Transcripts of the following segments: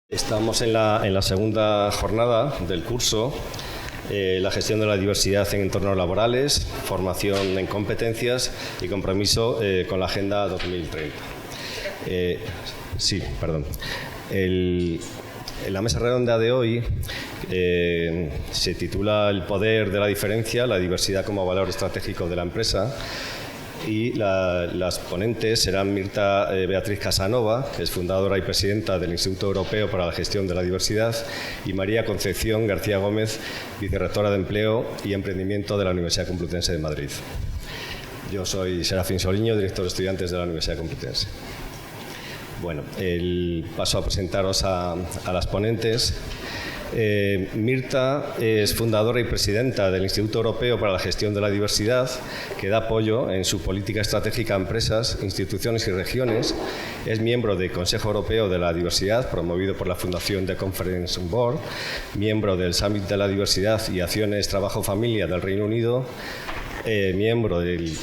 Estamos en la segunda jornada del curso, la gestión de la diversidad en entornos laborales, formación en competencias y compromiso con la Agenda 2030. La mesa redonda de hoy se titula El poder de la diferencia, la diversidad como valor estratégico de la empresa. Y las ponentes serán Mirta Beatriz Casanova, que es fundadora y presidenta del Instituto Europeo para la Gestión de la Diversidad, y María Concepción García Gómez, vicerrectora de Empleo y Emprendimiento de la Universidad Complutense de Madrid. Yo soy Serafín Soliño, director de estudiantes de la Universidad Complutense. Bueno, paso a presentaros a las ponentes. Mirta es fundadora y presidenta del Instituto Europeo para la Gestión de la Diversidad, que da apoyo en su política estratégica a empresas, instituciones y regiones. Es miembro del Consejo Europeo de la Diversidad, promovido por la Fundación The Conference Board, miembro del Summit de la Diversidad y Acciones Trabajo-Familia del Reino Unido, miembro del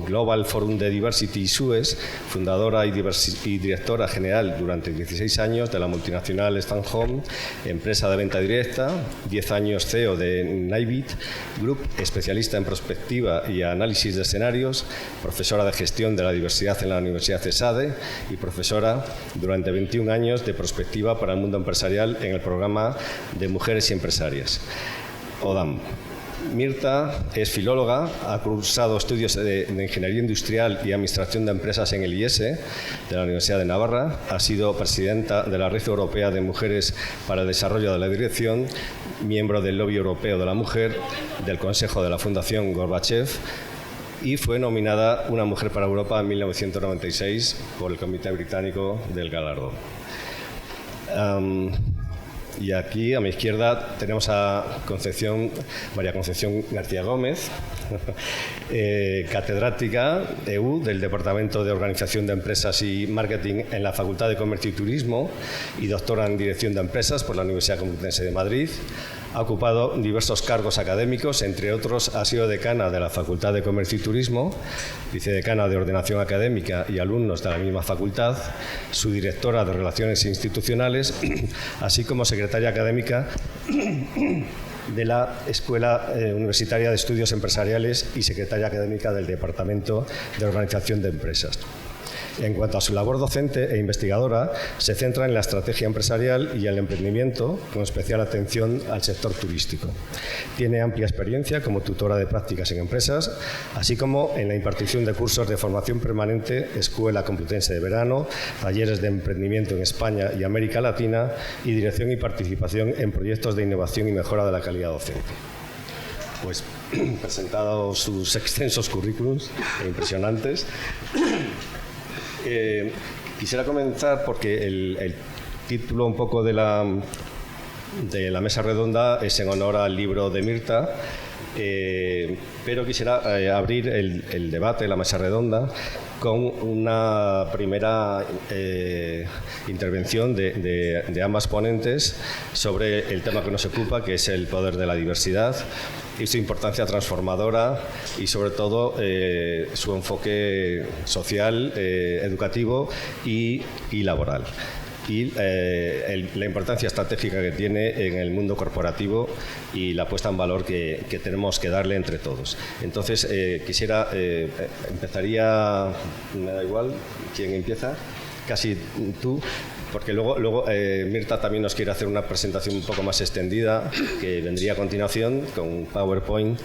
Global Forum de Diversity Issues, fundadora y directora general durante 16 años de la multinacional Stan Home, empresa de venta directa, 10 años CEO de Naivit Group, especialista en prospectiva y análisis de escenarios, profesora de gestión de la diversidad en la Universidad ESADE y profesora durante 21 años de prospectiva para el mundo empresarial en el programa de Mujeres y Empresarias, ODAM. Mirta es filóloga, ha cursado estudios de Ingeniería Industrial y Administración de Empresas en el IES de la Universidad de Navarra, ha sido presidenta de la Red Europea de Mujeres para el Desarrollo de la Dirección, miembro del Lobby Europeo de la Mujer, del Consejo de la Fundación Gorbachev y fue nominada Una Mujer para Europa en 1996 por el Comité Británico del Galardón. Y aquí, a mi izquierda, tenemos a María Concepción García Gómez, catedrática EU del Departamento de Organización de Empresas y Marketing en la Facultad de Comercio y Turismo y doctora en Dirección de Empresas por la Universidad Complutense de Madrid. Ha ocupado diversos cargos académicos, entre otros ha sido decana de la Facultad de Comercio y Turismo, vicedecana de Ordenación Académica y alumnos de la misma facultad, subdirectora de Relaciones Institucionales, así como secretaria académica de la Escuela Universitaria de Estudios Empresariales y secretaria académica del Departamento de Organización de Empresas. En cuanto a su labor docente e investigadora, se centra en la estrategia empresarial y el emprendimiento, con especial atención al sector turístico. Tiene amplia experiencia como tutora de prácticas en empresas, así como en la impartición de cursos de formación permanente, Escuela Complutense de Verano, talleres de emprendimiento en España y América Latina y dirección y participación en proyectos de innovación y mejora de la calidad docente. Pues, presentados sus extensos currículums impresionantes, quisiera comenzar porque el título un poco de la mesa redonda es en honor al libro de Mirta, pero quisiera abrir el debate, la mesa redonda, con una primera intervención de ambas ponentes sobre el tema que nos ocupa, que es el poder de la diversidad y su importancia transformadora y, sobre todo, su enfoque social, educativo y laboral. Y la importancia estratégica que tiene en el mundo corporativo y la puesta en valor que tenemos que darle entre todos. Entonces, empezaría, me da igual quién empieza, casi tú, porque luego Mirta también nos quiere hacer una presentación un poco más extendida, que vendría a continuación con un PowerPoint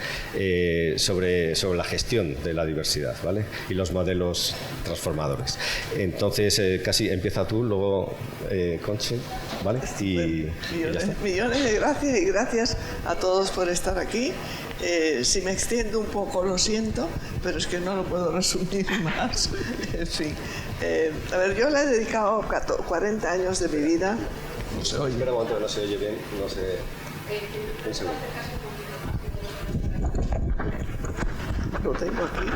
sobre la gestión de la diversidad, ¿vale? Y los modelos transformadores. Entonces, casi empieza tú, luego Conchi, ¿vale? Millones de gracias y gracias a todos por estar aquí. Si me extiendo un poco, lo siento, pero es que no lo puedo resumir más. En fin. A ver, yo le he dedicado 40 años de mi vida. No se oye. Espera un momento, no se oye bien. No se... Un segundo. Lo tengo aquí.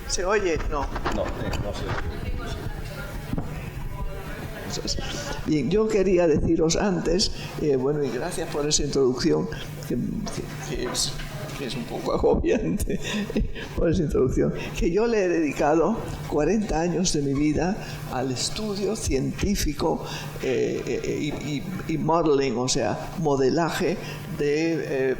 ¿Se oye? No. No se oye. Bien, yo quería deciros antes, y gracias por esa introducción, que es que es un poco agobiante por esa introducción, que yo le he dedicado 40 años de mi vida al estudio científico y modeling, o sea, modelaje de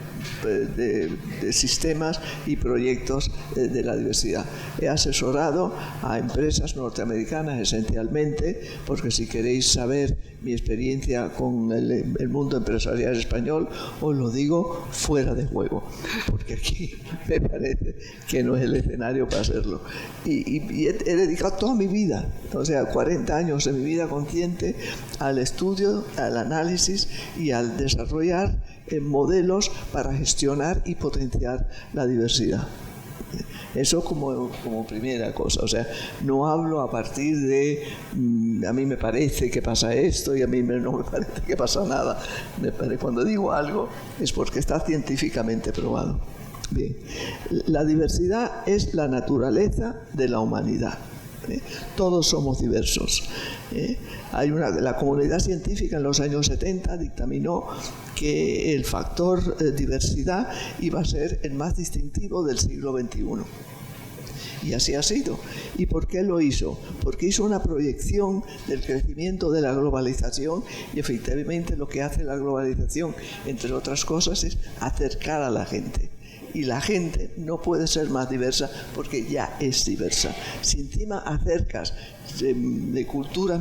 sistemas y proyectos de la diversidad. He asesorado a empresas norteamericanas esencialmente, porque si queréis saber mi experiencia con el mundo empresarial español, os lo digo fuera de juego, porque aquí me parece que no es el escenario para hacerlo. Y he dedicado toda mi vida, o sea, 40 años de mi vida consciente, al estudio, al análisis y al desarrollar modelos para gestionar y potenciar la diversidad. Eso como primera cosa. O sea, no hablo a partir de a mí me parece que pasa esto y a mí no me parece que pasa nada. Cuando digo algo es porque está científicamente probado. Bien, la diversidad es la naturaleza de la humanidad. Todos somos diversos. La comunidad científica en los años 70 dictaminó que el factor diversidad iba a ser el más distintivo del siglo XXI. Y así ha sido. ¿Y por qué lo hizo? Porque hizo una proyección del crecimiento de la globalización, y efectivamente lo que hace la globalización, entre otras cosas, es acercar a la gente. Y la gente no puede ser más diversa porque ya es diversa. Si encima acercas de culturas,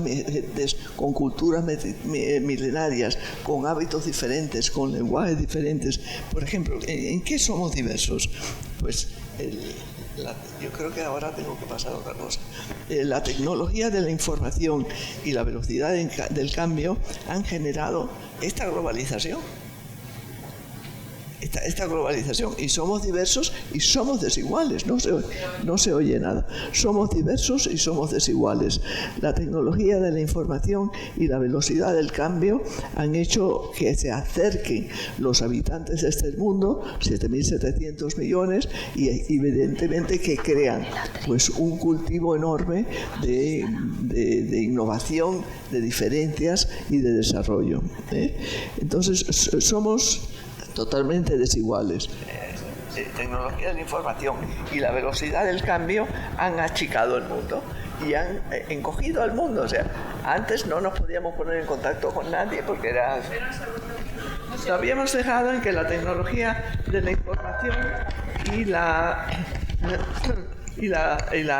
con culturas milenarias, con hábitos diferentes, con lenguajes diferentes, por ejemplo, ¿en qué somos diversos? Pues yo creo que ahora tengo que pasar a otra cosa. La tecnología de la información y la velocidad del cambio han generado esta globalización. Esta globalización, y somos diversos y somos desiguales, no se oye nada. Somos diversos y somos desiguales. La tecnología de la información y la velocidad del cambio han hecho que se acerquen los habitantes de este mundo, 7.700 millones, y evidentemente que crean pues un cultivo enorme de innovación, de diferencias y de desarrollo. Entonces somos totalmente desiguales. Tecnología de la información y la velocidad del cambio han achicado el mundo y han encogido al mundo. O sea, antes no nos podíamos poner en contacto con nadie porque nos habíamos dejado en que la tecnología de la información y la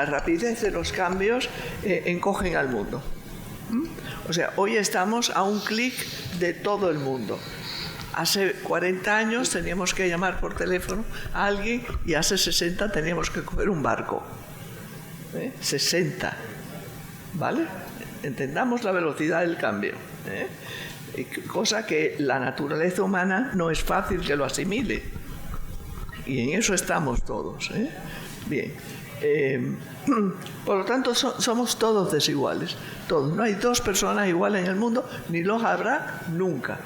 rapidez de los cambios encogen al mundo. O sea, hoy estamos a un clic de todo el mundo. Hace 40 años teníamos que llamar por teléfono a alguien y hace 60 teníamos que coger un barco. 60. ¿Vale? Entendamos la velocidad del cambio. Cosa que la naturaleza humana no es fácil que lo asimile. Y en eso estamos todos. Bien. Por lo tanto, somos todos desiguales. Todos. No hay dos personas iguales en el mundo, ni los habrá nunca.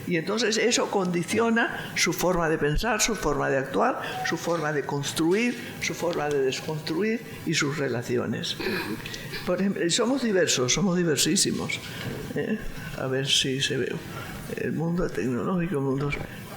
Y entonces eso condiciona su forma de pensar, su forma de actuar, su forma de construir, su forma de desconstruir y sus relaciones. Por ejemplo, somos diversos, somos diversísimos. A ver si se ve. El mundo tecnológico,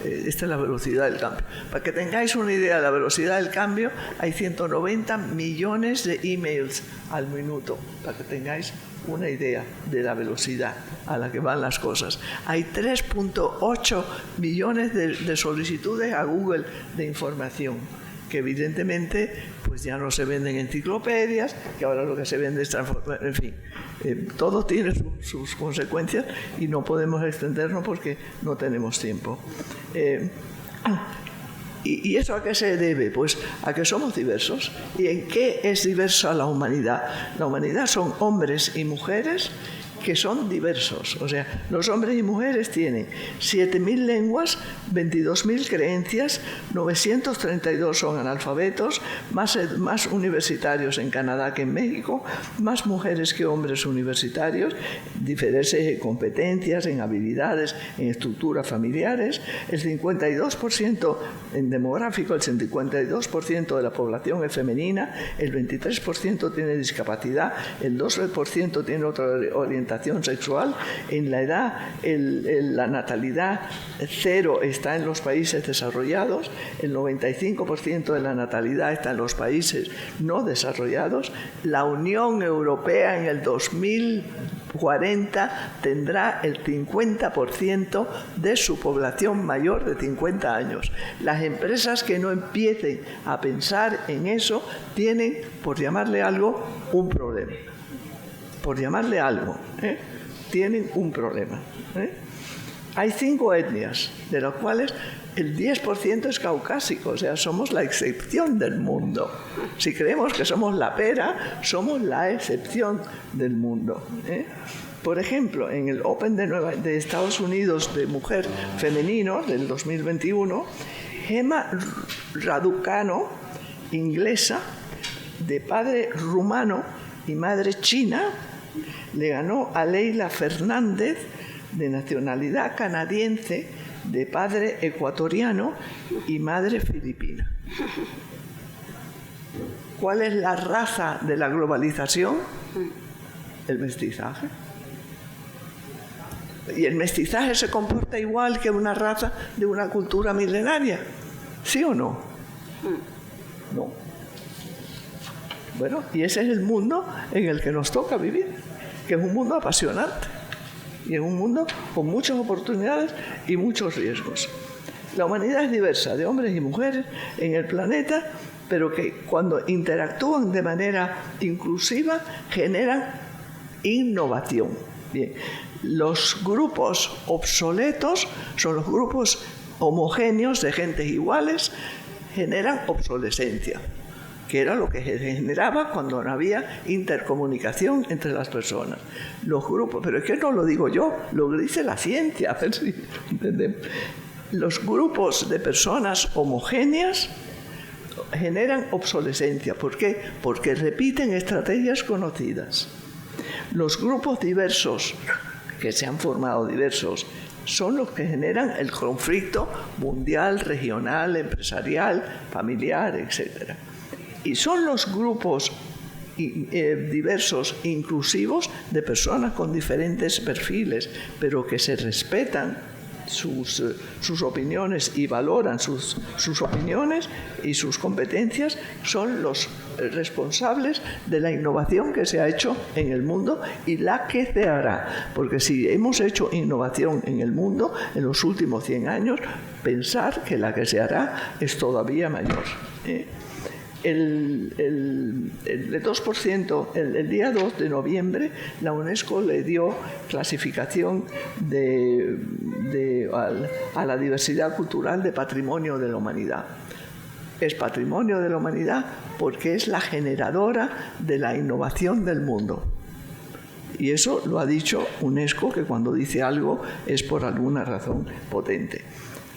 esta es la velocidad del cambio. Para que tengáis una idea de la velocidad del cambio, hay 190 millones de emails al minuto, para que tengáis una idea de la velocidad a la que van las cosas. Hay 3.8 millones de solicitudes a Google de información, que evidentemente pues ya no se venden enciclopedias, que ahora lo que se vende es transformar, en fin, todo tiene sus consecuencias y no podemos extendernos porque no tenemos tiempo. ¿Y eso a qué se debe? Pues a que somos diversos. ¿Y en qué es diversa la humanidad? La humanidad son hombres y mujeres que son diversos. O sea, los hombres y mujeres tienen 7.000 lenguas, 22.000 creencias, 932 son analfabetos, más universitarios en Canadá que en México, más mujeres que hombres universitarios, diferentes en competencias, en habilidades, en estructuras familiares, el 52% en demográfico, el 52% de la población es femenina, el 23% tiene discapacidad, el 12% tiene otra orientación orientación sexual. En la edad, la natalidad cero está en los países desarrollados, el 95% de la natalidad está en los países no desarrollados. La Unión Europea en el 2040 tendrá el 50% de su población mayor de 50 años. Las empresas que no empiecen a pensar en eso tienen, por llamarle algo, un problema. Por llamarle algo, tienen un problema. Hay 5 etnias, de las cuales el 10% es caucásico, o sea, somos la excepción del mundo. Si creemos que somos la pera, somos la excepción del mundo. Por ejemplo, en el Open de Estados Unidos de mujer femenino del 2021, Gemma Raducanu, inglesa, de padre rumano y madre china, le ganó a Leila Fernández, de nacionalidad canadiense, de padre ecuatoriano y madre filipina. ¿Cuál es la raza de la globalización? El mestizaje. ¿Y el mestizaje se comporta igual que una raza de una cultura milenaria? ¿Sí o no? No. Bueno, y ese es el mundo en el que nos toca vivir, que es un mundo apasionante y es un mundo con muchas oportunidades y muchos riesgos. La humanidad es diversa, de hombres y mujeres en el planeta, pero que cuando interactúan de manera inclusiva generan innovación. Bien, los grupos obsoletos son los grupos homogéneos de gentes iguales, generan obsolescencia, que era lo que se generaba cuando no había intercomunicación entre las personas. Los grupos, pero es que no lo digo yo, lo dice la ciencia. Los grupos de personas homogéneas generan obsolescencia. ¿Por qué? Porque repiten estrategias conocidas. Los grupos diversos, que se han formado diversos, son los que generan el conflicto mundial, regional, empresarial, familiar, etc. Y son los grupos diversos, inclusivos, de personas con diferentes perfiles, pero que se respetan sus opiniones y valoran sus opiniones y sus competencias, son los responsables de la innovación que se ha hecho en el mundo y la que se hará. Porque si hemos hecho innovación en el mundo en los últimos 100 años, pensar que la que se hará es todavía mayor. El 2%, el día 2 de noviembre, la UNESCO le dio clasificación a la diversidad cultural de Patrimonio de la Humanidad. Es Patrimonio de la Humanidad porque es la generadora de la innovación del mundo. Y eso lo ha dicho UNESCO, que cuando dice algo es por alguna razón potente.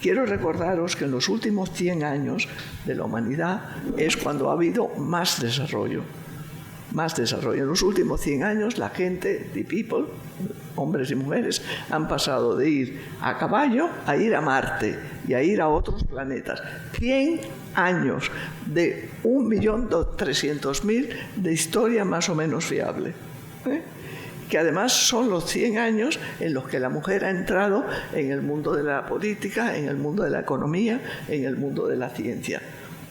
Quiero recordaros que en los últimos 100 años de la humanidad es cuando ha habido más desarrollo. Más desarrollo. En los últimos 100 años la gente, the people, hombres y mujeres, han pasado de ir a caballo a ir a Marte y a ir a otros planetas. 100 años de 1.300.000 de historia más o menos fiable. Que además son los 100 años en los que la mujer ha entrado en el mundo de la política, en el mundo de la economía, en el mundo de la ciencia.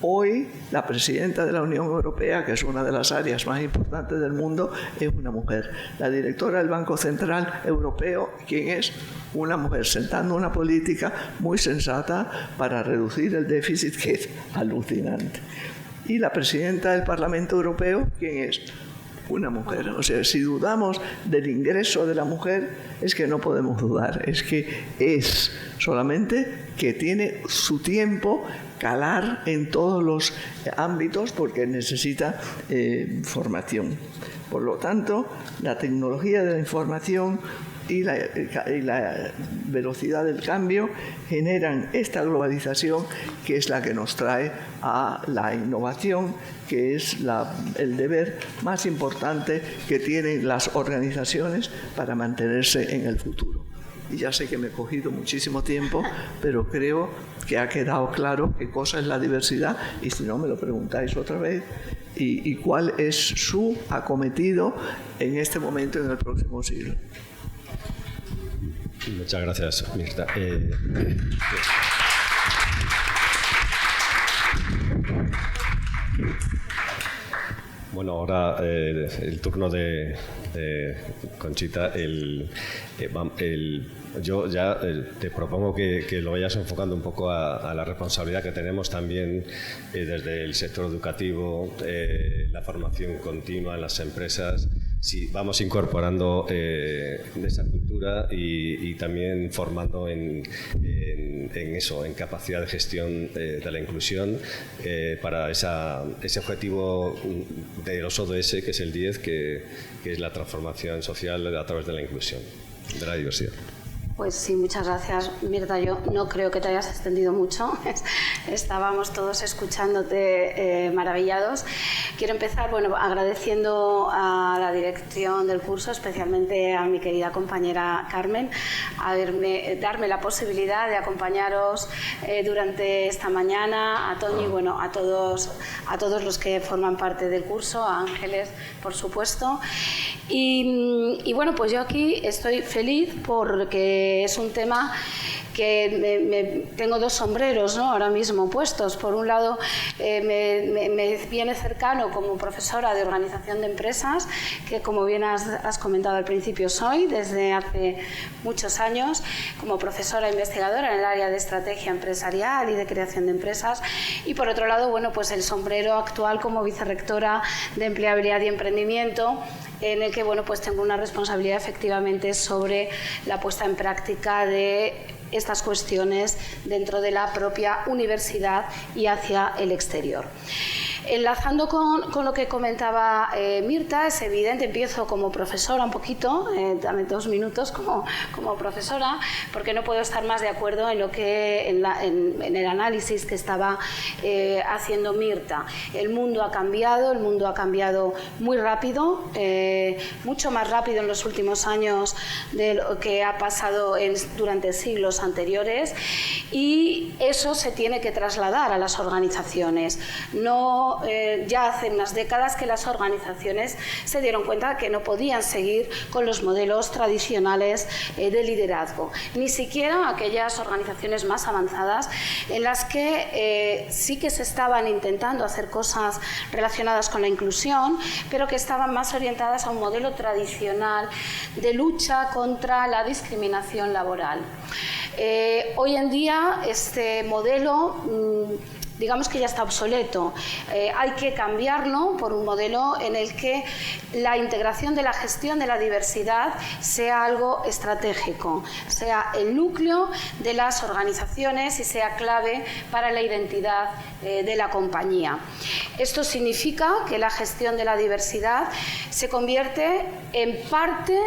Hoy la presidenta de la Unión Europea, que es una de las áreas más importantes del mundo, es una mujer. La directora del Banco Central Europeo, ¿quién es? Una mujer, sentando una política muy sensata para reducir el déficit, que es alucinante. Y la presidenta del Parlamento Europeo, ¿quién es? Una mujer. O sea, si dudamos del ingreso de la mujer, es que no podemos dudar, es que es solamente que tiene su tiempo calar en todos los ámbitos porque necesita formación. Por lo tanto, la tecnología de la información y la velocidad del cambio generan esta globalización, que es la que nos trae a la innovación, que es el deber más importante que tienen las organizaciones para mantenerse en el futuro. y ya sé que me he cogido muchísimo tiempo, pero creo que ha quedado claro qué cosa es la diversidad, y si no me lo preguntáis otra vez, y cuál es su acometido en este momento y en el próximo siglo. Muchas gracias, Mirta. Bueno, ahora el turno de Conchita. Yo ya te propongo que lo vayas enfocando un poco a la responsabilidad que tenemos también desde el sector educativo, la formación continua en las empresas. Si vamos incorporando esa cultura y también formando en eso, en capacidad de gestión de la inclusión para ese objetivo de los ODS, que es el 10, que es la transformación social a través de la inclusión, de la diversidad. Pues sí, muchas gracias, Mirta. Yo no creo que te hayas extendido mucho. Estábamos todos escuchándote maravillados. Quiero empezar agradeciendo a la dirección del curso, especialmente a mi querida compañera Carmen, darme la posibilidad de acompañaros durante esta mañana, a Toñi, a todos los que forman parte del curso, a Ángeles, por supuesto. Y bueno, pues yo aquí estoy feliz porque es un tema que tengo dos sombreros, ¿no?, ahora mismo puestos. Por un lado, me viene cercano como profesora de organización de empresas, que como bien has comentado al principio soy desde hace muchos años, como profesora investigadora en el área de estrategia empresarial y de creación de empresas. Y por otro lado, pues el sombrero actual como vicerrectora de empleabilidad y emprendimiento, en el que pues tengo una responsabilidad efectivamente sobre la puesta en práctica de estas cuestiones dentro de la propia universidad y hacia el exterior. Enlazando con lo que comentaba Mirta, es evidente, empiezo como profesora un poquito, dame 2 minutos como profesora, porque no puedo estar más de acuerdo en el análisis que estaba haciendo Mirta. El mundo ha cambiado muy rápido, mucho más rápido en los últimos años de lo que ha pasado durante siglos anteriores, y eso se tiene que trasladar a las organizaciones. Ya hace unas décadas que las organizaciones se dieron cuenta que no podían seguir con los modelos tradicionales de liderazgo, ni siquiera aquellas organizaciones más avanzadas en las que sí que se estaban intentando hacer cosas relacionadas con la inclusión, pero que estaban más orientadas a un modelo tradicional de lucha contra la discriminación laboral. Hoy en día este modelo digamos que ya está obsoleto. Hay que cambiarlo por un modelo en el que la integración de la gestión de la diversidad sea algo estratégico, sea el núcleo de las organizaciones y sea clave para la identidad de la compañía. Esto significa que la gestión de la diversidad se convierte en parte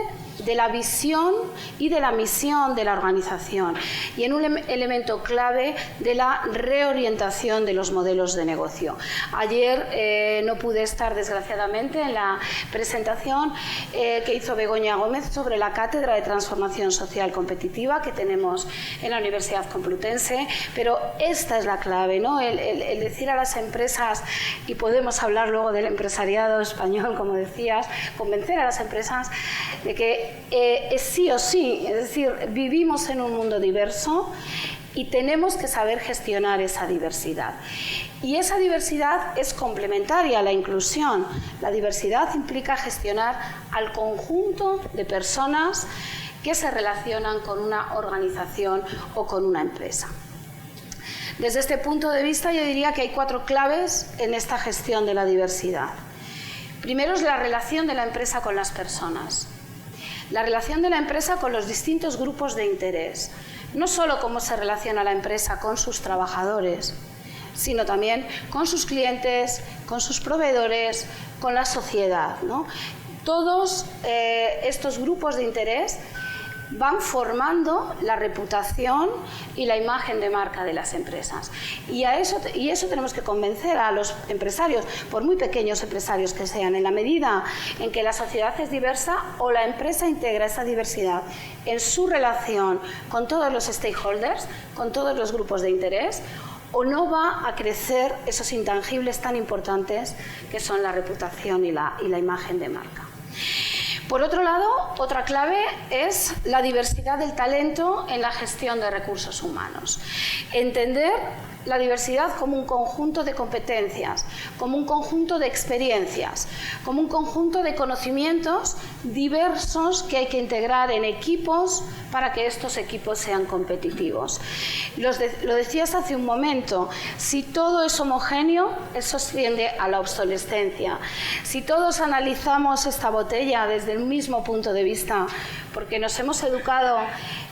de la visión y de la misión de la organización y en un elemento clave de la reorientación de los modelos de negocio. Ayer no pude estar, desgraciadamente, en la presentación que hizo Begoña Gómez sobre la Cátedra de Transformación Social Competitiva que tenemos en la Universidad Complutense, pero esta es la clave, ¿no? El decir a las empresas, y podemos hablar luego del empresariado español, como decías, convencer a las empresas de que es sí o sí, es decir, vivimos en un mundo diverso y tenemos que saber gestionar esa diversidad. Y esa diversidad es complementaria a la inclusión. La diversidad implica gestionar al conjunto de personas que se relacionan con una organización o con una empresa. Desde este punto de vista, yo diría que hay 4 claves en esta gestión de la diversidad. Primero es la relación de la empresa con las personas. La relación de la empresa con los distintos grupos de interés. No solo cómo se relaciona la empresa con sus trabajadores, sino también con sus clientes, con sus proveedores, con la sociedad, ¿no? Todos estos grupos de interés van formando la reputación y la imagen de marca de las empresas. Y eso tenemos que convencer a los empresarios, por muy pequeños empresarios que sean, en la medida en que la sociedad es diversa o la empresa integra esa diversidad en su relación con todos los stakeholders, con todos los grupos de interés, o no va a crecer esos intangibles tan importantes que son la reputación y la imagen de marca. Por otro lado, otra clave es la diversidad del talento en la gestión de recursos humanos. Entender la diversidad como un conjunto de competencias, como un conjunto de experiencias, como un conjunto de conocimientos diversos que hay que integrar en equipos para que estos equipos sean competitivos. Lo decías hace un momento, si todo es homogéneo, eso tiende a la obsolescencia. Si todos analizamos esta botella desde el mismo punto de vista, porque nos hemos educado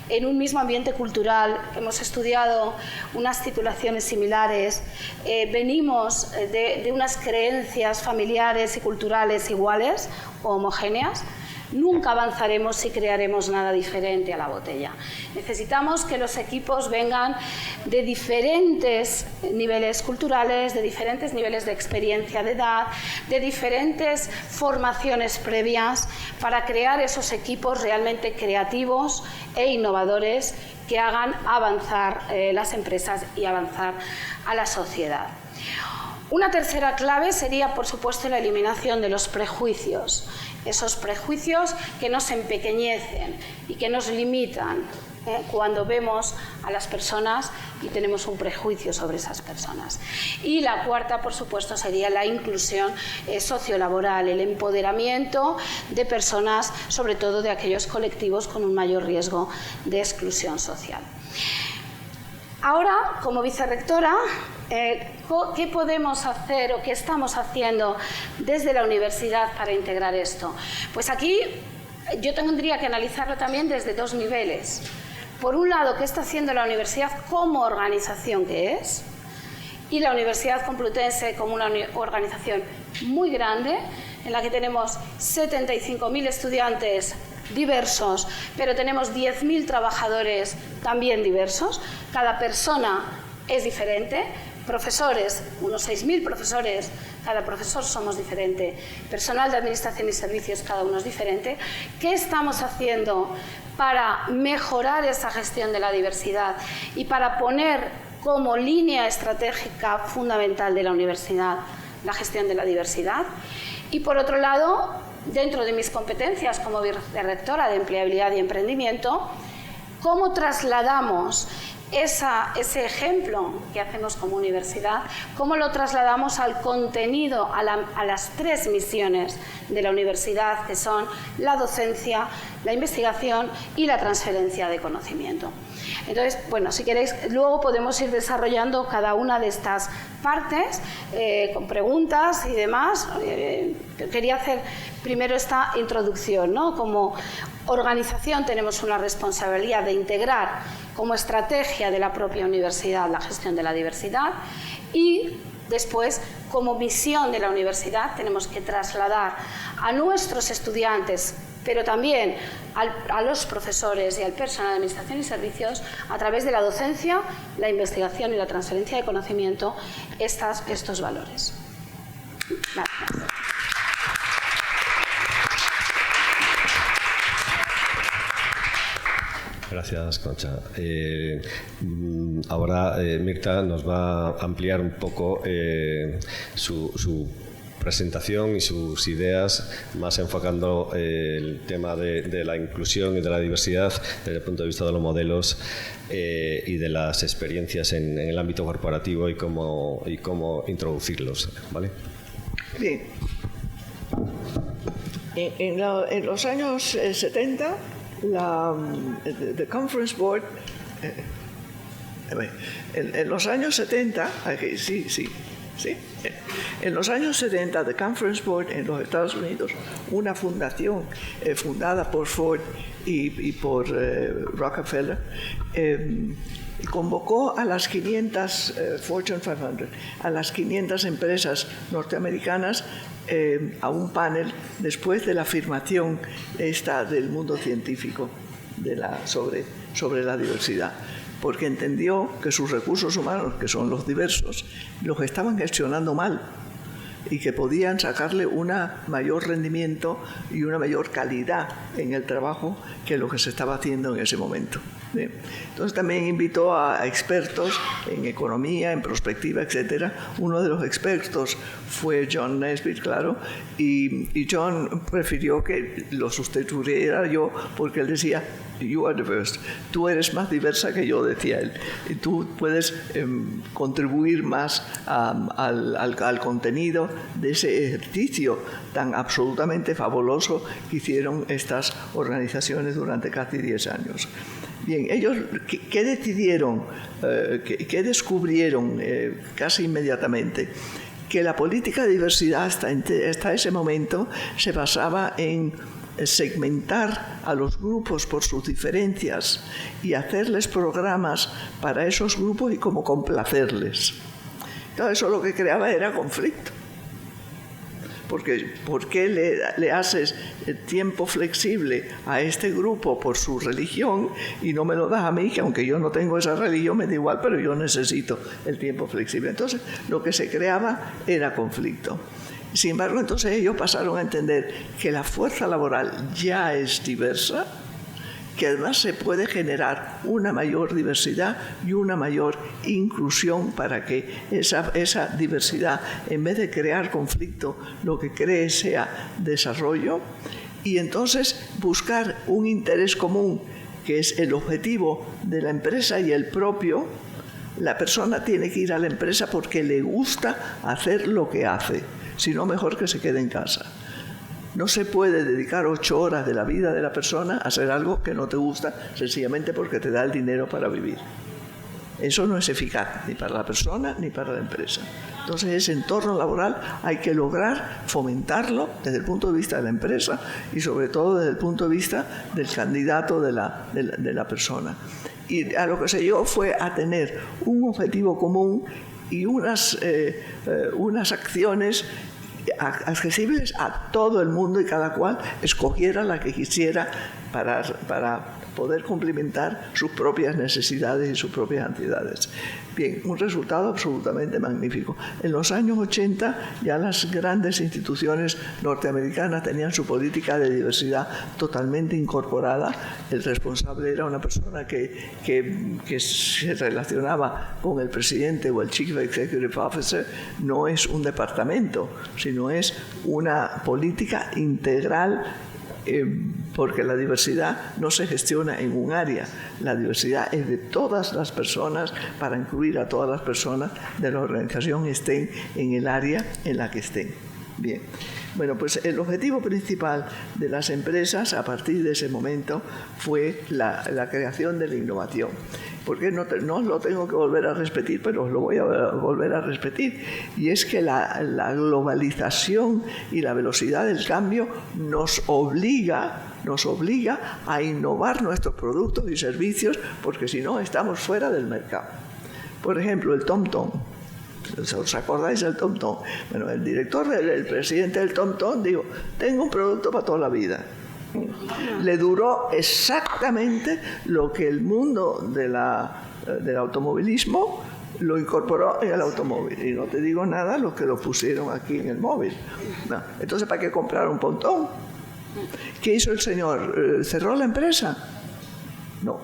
en un mismo ambiente cultural, hemos estudiado unas titulaciones similares, venimos de unas creencias familiares y culturales iguales o homogéneas, nunca avanzaremos si crearemos nada diferente a la botella. Necesitamos que los equipos vengan de diferentes niveles culturales, de diferentes niveles de experiencia de edad, de diferentes formaciones previas, para crear esos equipos realmente creativos e innovadores que hagan avanzar las empresas y avanzar a la sociedad. Una tercera clave sería, por supuesto, la eliminación de los prejuicios. Esos prejuicios que nos empequeñecen y que nos limitan cuando vemos a las personas y tenemos un prejuicio sobre esas personas. Y la cuarta, por supuesto, sería la inclusión sociolaboral, el empoderamiento de personas, sobre todo de aquellos colectivos con un mayor riesgo de exclusión social. Ahora, como vicerrectora, ¿qué podemos hacer o qué estamos haciendo desde la universidad para integrar esto? Pues aquí yo tendría que analizarlo también desde dos niveles. Por un lado, ¿qué está haciendo la universidad como organización que es? Y la Universidad Complutense como una organización muy grande, en la que tenemos 75.000 estudiantes diversos, pero tenemos 10.000 trabajadores también diversos. Cada persona es diferente. Profesores, unos 6.000 profesores, cada profesor somos diferente. Personal de administración y servicios, cada uno es diferente. ¿Qué estamos haciendo para mejorar esa gestión de la diversidad y para poner como línea estratégica fundamental de la universidad la gestión de la diversidad? Y por otro lado, dentro de mis competencias como vicerrectora de empleabilidad y emprendimiento, ¿cómo trasladamos ese ejemplo que hacemos como universidad, cómo lo trasladamos al contenido, a las tres misiones de la universidad, que son la docencia, la investigación y la transferencia de conocimiento? Entonces, bueno, si queréis, luego podemos ir desarrollando cada una de estas partes con preguntas y demás. Quería hacer primero esta introducción, ¿no? Como organización tenemos una responsabilidad de integrar como estrategia de la propia universidad la gestión de la diversidad, y después, como misión de la universidad, tenemos que trasladar a nuestros estudiantes, pero también a los profesores y al personal de administración y servicios, a través de la docencia, la investigación y la transferencia de conocimiento, estos valores. Gracias. Gracias, Concha. Ahora Mirta nos va a ampliar un poco su presentación y sus ideas, más enfocando el tema de la inclusión y de la diversidad desde el punto de vista de los modelos y de las experiencias en el ámbito corporativo y cómo introducirlos, ¿vale? Bien. En los años 70, the Conference Board, en los años 70, en los años 70, the Conference Board en los Estados Unidos, una fundación fundada por Ford y por Rockefeller, convocó a las 500 Fortune 500, a las 500 empresas norteamericanas a un panel después de la afirmación esta del mundo científico sobre la diversidad, porque entendió que sus recursos humanos, que son los diversos, los estaban gestionando mal y que podían sacarle un mayor rendimiento y una mayor calidad en el trabajo que lo que se estaba haciendo en ese momento. Bien. Entonces también invitó a expertos en economía, en prospectiva, etc. Uno de los expertos fue John Naisbitt, claro, y John prefirió que lo sustituyera yo porque él decía, you are diverse, tú eres más diversa que yo, decía él, y tú puedes contribuir más al contenido de ese ejercicio tan absolutamente fabuloso que hicieron estas organizaciones durante casi 10 años. Bien, ellos, ¿qué decidieron? ¿Qué descubrieron casi inmediatamente? Que la política de diversidad hasta ese momento se basaba en segmentar a los grupos por sus diferencias y hacerles programas para esos grupos y como complacerles. Entonces eso lo que creaba era conflicto. Porque ¿por qué le haces tiempo flexible a este grupo por su religión y no me lo das a mí, que aunque yo no tengo esa religión me da igual, pero yo necesito el tiempo flexible? Entonces lo que se creaba era conflicto. Sin embargo, entonces ellos pasaron a entender que la fuerza laboral ya es diversa, que además se puede generar una mayor diversidad y una mayor inclusión para que esa diversidad, en vez de crear conflicto, lo que cree sea desarrollo, y entonces buscar un interés común, que es el objetivo de la empresa y el propio. La persona tiene que ir a la empresa porque le gusta hacer lo que hace, si no, mejor que se quede en casa. No se puede dedicar 8 horas de la vida de la persona a hacer algo que no te gusta, sencillamente porque te da el dinero para vivir. Eso no es eficaz ni para la persona ni para la empresa. Entonces ese entorno laboral hay que lograr fomentarlo desde el punto de vista de la empresa y sobre todo desde el punto de vista del candidato de la persona. Y a lo que se llegó fue a tener un objetivo común y unas acciones accesibles a todo el mundo, y cada cual escogiera la que quisiera para poder cumplimentar sus propias necesidades y sus propias ansiedades. Bien, un resultado absolutamente magnífico. En los años 80 ya las grandes instituciones norteamericanas tenían su política de diversidad totalmente incorporada. El responsable era una persona que se relacionaba con el presidente o el Chief Executive Officer. No es un departamento, sino es una política integral, porque la diversidad no se gestiona en un área, la diversidad es de todas las personas para incluir a todas las personas de la organización, estén en el área en la que estén. Bien, bueno, pues el objetivo principal de las empresas a partir de ese momento fue la creación de la innovación. Porque no lo tengo que volver a repetir, pero os lo voy a volver a repetir. Y es que la globalización y la velocidad del cambio nos obliga a innovar nuestros productos y servicios, porque si no estamos fuera del mercado. Por ejemplo, el TomTom. ¿Os acordáis del TomTom? Bueno, el presidente del TomTom dijo, tengo un producto para toda la vida. Le duró exactamente lo que el mundo del automovilismo lo incorporó en el automóvil. Y no te digo nada los que lo pusieron aquí en el móvil. No. Entonces, ¿para qué comprar un pontón? ¿Qué hizo el señor? ¿Cerró la empresa? No.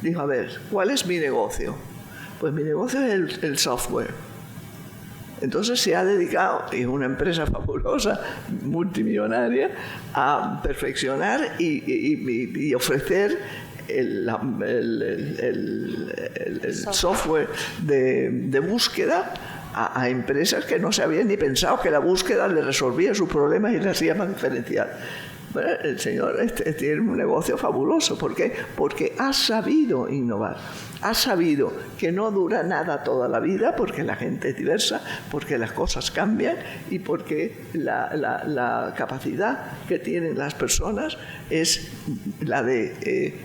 Dijo, a ver, ¿cuál es mi negocio? Pues mi negocio es el software. Entonces se ha dedicado, es una empresa fabulosa, multimillonaria, a perfeccionar y ofrecer el software de búsqueda a empresas que no se habían ni pensado que la búsqueda le resolvía sus problemas y le hacía más diferencial. Bueno, el señor tiene un negocio fabuloso. ¿Por qué? Porque ha sabido innovar. Ha sabido que no dura nada toda la vida, porque la gente es diversa, porque las cosas cambian y porque la capacidad que tienen las personas es la de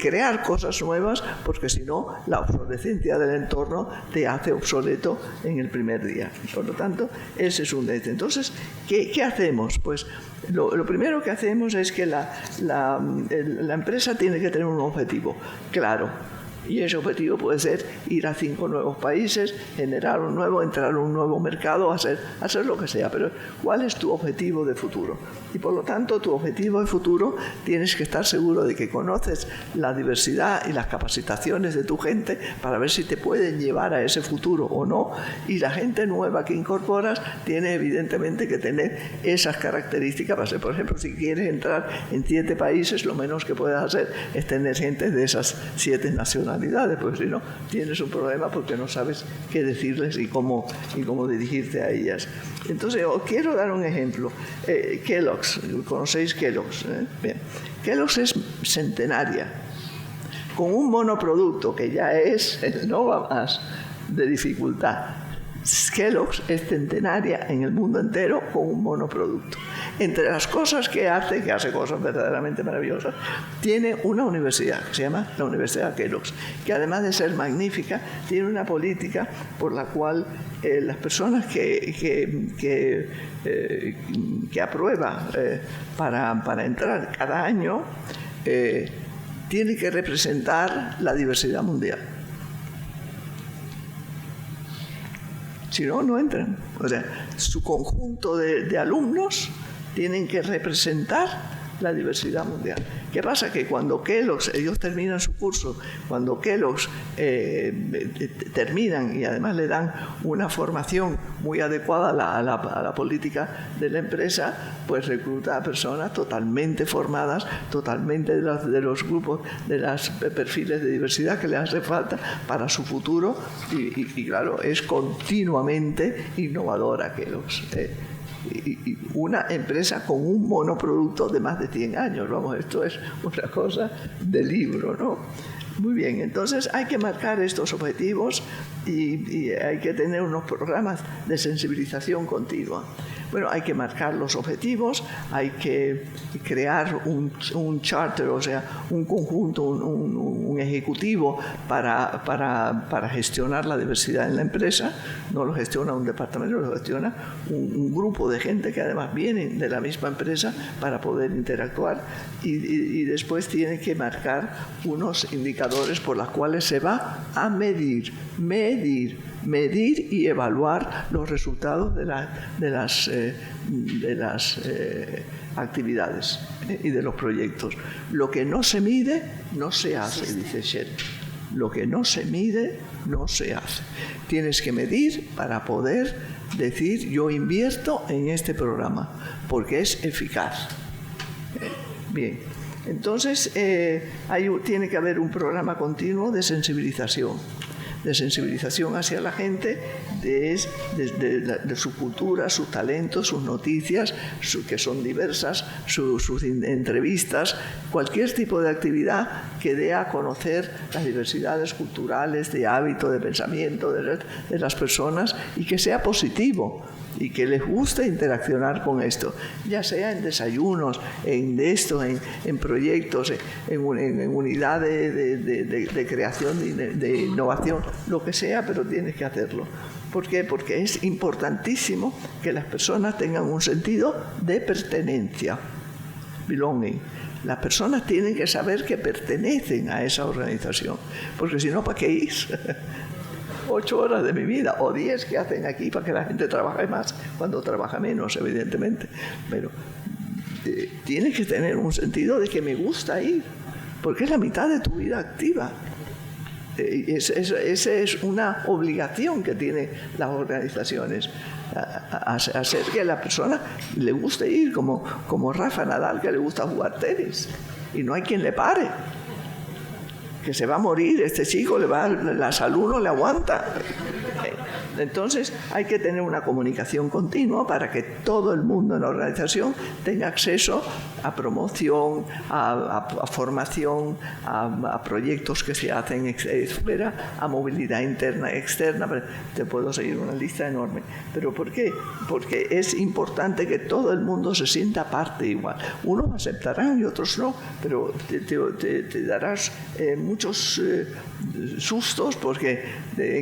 crear cosas nuevas, porque si no, la obsolescencia del entorno te hace obsoleto en el primer día. Por lo tanto, ese es un de estos. Entonces, ¿qué hacemos? Pues lo primero que hacemos es que la empresa tiene que tener un objetivo claro. Y ese objetivo puede ser ir a 5 nuevos países, generar un nuevo, entrar en un nuevo mercado, hacer lo que sea. Pero ¿cuál es tu objetivo de futuro? Y por lo tanto, tu objetivo de futuro tienes que estar seguro de que conoces la diversidad y las capacitaciones de tu gente para ver si te pueden llevar a ese futuro o no. Y la gente nueva que incorporas tiene evidentemente que tener esas características. Para ser, por ejemplo, si quieres entrar en 7 países, lo menos que puedes hacer es tener gente de esas 7 nacionalidades, porque si no, tienes un problema porque no sabes qué decirles y cómo dirigirte a ellas. Entonces, os quiero dar un ejemplo. Kellogg's, ¿conocéis Kellogg's? Bien. Kellogg's es centenaria, con un monoproducto que ya es, no va más, de dificultad. Kellogg's es centenaria en el mundo entero con un monoproducto. Entre las cosas que hace cosas verdaderamente maravillosas, tiene una universidad que se llama la Universidad Kellogg's, que además de ser magnífica, tiene una política por la cual las personas que aprueba para entrar cada año tienen que representar la diversidad mundial. Si no, no entran. O sea, su conjunto de alumnos tienen que representar la diversidad mundial. ¿Qué pasa? Que cuando Kellogg's, ellos terminan su curso, cuando Kellogg's terminan y además le dan una formación muy adecuada a la política de la empresa, pues recluta a personas totalmente formadas, totalmente de los grupos, de los perfiles de diversidad que le hace falta para su futuro y claro, es continuamente innovadora Kellogg's. Y una empresa con un monoproducto de más de 100 años. Vamos, esto es una cosa de libro, ¿no? Muy bien, entonces hay que marcar estos objetivos y hay que tener unos programas de sensibilización continua. Bueno, hay que marcar los objetivos, hay que crear un charter, o sea, un conjunto, un ejecutivo para gestionar la diversidad en la empresa. No lo gestiona un departamento, lo gestiona un grupo de gente que además vienen de la misma empresa para poder interactuar y después tiene que marcar unos indicadores por los cuales se va a medir y evaluar los resultados de las actividades y de los proyectos. Lo que no se mide, no se hace, dice Shell. Lo que no se mide, no se hace. Tienes que medir para poder decir, yo invierto en este programa, porque es eficaz. Bien. Entonces, tiene que haber un programa continuo de sensibilización hacia la gente de su cultura, sus talentos, sus noticias, que son diversas, sus entrevistas, cualquier tipo de actividad que dé a conocer las diversidades culturales, de hábito, de pensamiento de las personas y que sea positivo. Y que les guste interaccionar con esto, ya sea en desayunos, en proyectos, en unidades de creación, de innovación, lo que sea, pero tienes que hacerlo. ¿Por qué? Porque es importantísimo que las personas tengan un sentido de pertenencia, belonging. Las personas tienen que saber que pertenecen a esa organización, porque si no, ¿para qué ir? 8 horas de mi vida, o 10 que hacen aquí para que la gente trabaje más, cuando trabaja menos, evidentemente. Pero tienes que tener un sentido de que me gusta ir, porque es la mitad de tu vida activa. Esa es una obligación que tienen las organizaciones, hacer que a la persona le guste ir, como Rafa Nadal, que le gusta jugar tenis, y no hay quien le pare. Que se va a morir, este chico, la salud no le aguanta. Entonces hay que tener una comunicación continua para que todo el mundo en la organización tenga acceso a promoción, a formación, a proyectos que se hacen fuera, a movilidad interna y externa. Te puedo seguir una lista enorme. ¿Pero por qué? Porque es importante que todo el mundo se sienta parte igual. Unos aceptarán y otros no, pero te darás muchos sustos porque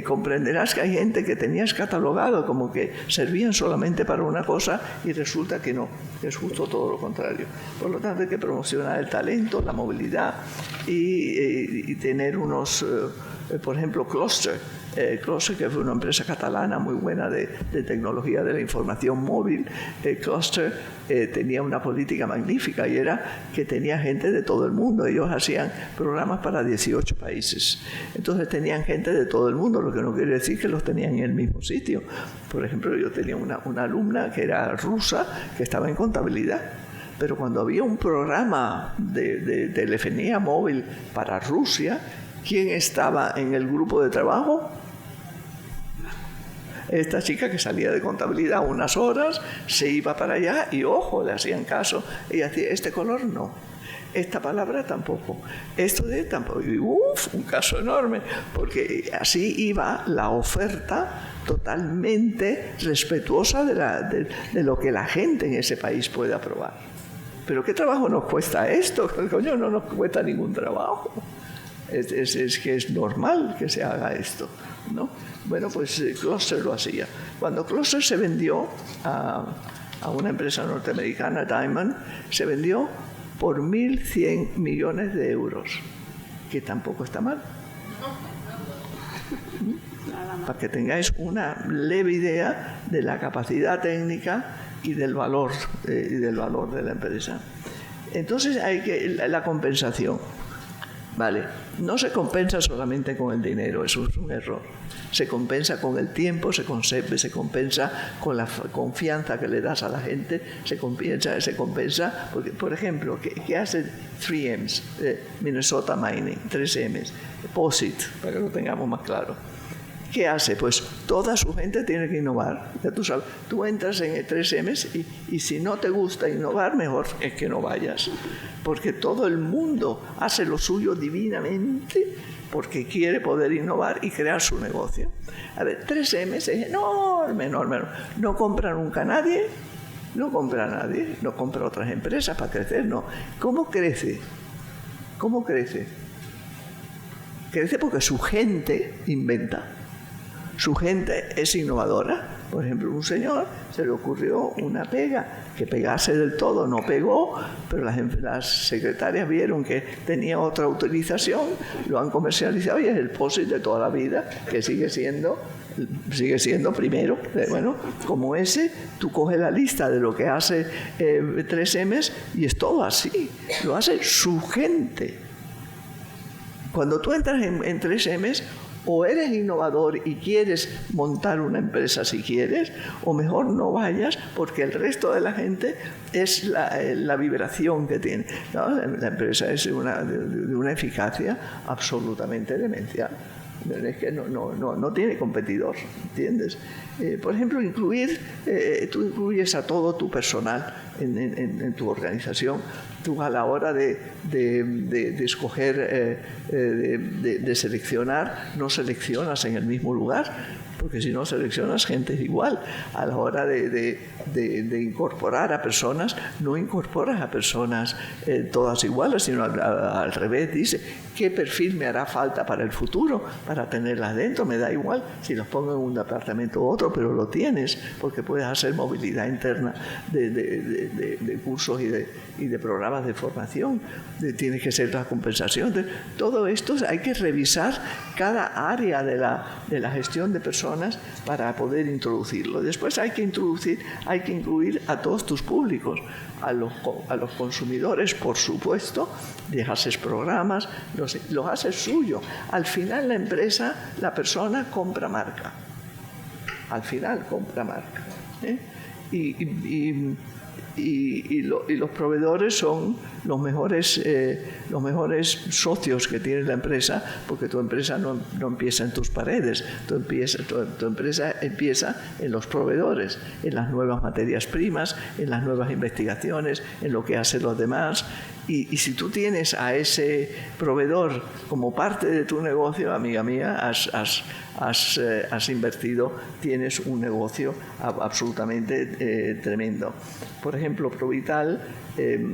comprenderás que hay gente que tenías catalogado como que servían solamente para una cosa y resulta que no, es justo todo lo contrario. Por lo tanto hay que promocionar el talento, la movilidad y tener unos, por ejemplo, Cluster, que fue una empresa catalana muy buena de tecnología de la información móvil. Cluster tenía una política magnífica y era que tenía gente de todo el mundo. Ellos hacían programas para 18 países. Entonces tenían gente de todo el mundo, lo que no quiere decir que los tenían en el mismo sitio. Por ejemplo, yo tenía una alumna que era rusa que estaba en contabilidad. Pero cuando había un programa de telefonía móvil para Rusia, ¿quién estaba en el grupo de trabajo? Esta chica que salía de contabilidad unas horas, se iba para allá y, ojo, le hacían caso. Ella decía, este color no, esta palabra tampoco, esto de tampoco. Y un caso enorme, porque así iba la oferta totalmente respetuosa de lo que la gente en ese país puede aprobar. ¿Pero qué trabajo nos cuesta esto? Coño, no nos cuesta ningún trabajo. Es que es normal que se haga esto, ¿no? Bueno, pues Cluster lo hacía. Cuando Cluster se vendió a una empresa norteamericana, Diamond, se vendió por 1.100 millones de euros, que tampoco está mal. Para que tengáis una leve idea de la capacidad técnica y del valor de la empresa. Entonces hay la compensación. Vale, no se compensa solamente con el dinero, eso es un error. Se compensa con el tiempo, se compensa con la confianza que le das a la gente, se compensa porque, por ejemplo, ¿qué hace 3Ms, Minnesota Mining, 3Ms, POSIT, para que lo tengamos más claro? ¿Qué hace? Pues toda su gente tiene que innovar. Ya tú sabes, tú entras en el 3Ms y si no te gusta innovar, mejor es que no vayas. Porque todo el mundo hace lo suyo divinamente porque quiere poder innovar y crear su negocio. A ver, 3Ms es enorme. No compra nunca nadie, no compra otras empresas para crecer, no. ¿Cómo crece? Crece porque su gente inventa. Su gente es innovadora. Por ejemplo, un señor se le ocurrió una pega, que pegase del todo, no pegó, pero las secretarias vieron que tenía otra utilización, lo han comercializado y es el POSIT de toda la vida, que sigue siendo primero. Bueno, como ese, tú coges la lista de lo que hace 3Ms y es todo así, lo hace su gente. Cuando tú entras en 3Ms, o eres innovador y quieres montar una empresa si quieres, o mejor no vayas porque el resto de la gente es la vibración que tiene. ¿No? La empresa es de una eficacia absolutamente demencial. Es que no tiene competidor, ¿entiendes? Por ejemplo, tú incluyes a todo tu personal en tu organización. Tú a la hora de escoger, de seleccionar, no seleccionas en el mismo lugar, porque si no seleccionas gente igual. A la hora de incorporar a personas, no incorporas a personas todas iguales, sino al revés. Dice, ¿qué perfil me hará falta para el futuro? Para tenerlas dentro, me da igual si los pongo en un departamento u otro, pero lo tienes, porque puedes hacer movilidad interna de cursos y de programas de formación. Tienes que ser la compensación. Todo esto hay que revisar cada área de la gestión de personas para poder introducirlo. Después hay que incluir a todos tus públicos, a los consumidores, por supuesto, les haces programas, los haces suyo. Al final la persona compra marca. y los proveedores son los mejores socios que tiene la empresa, porque tu empresa no empieza en tus paredes, tu empresa empieza en los proveedores, en las nuevas materias primas, en las nuevas investigaciones, en lo que hacen los demás. Y si tú tienes a ese proveedor como parte de tu negocio, amiga mía, has invertido, tienes un negocio absolutamente tremendo. Por ejemplo, Provital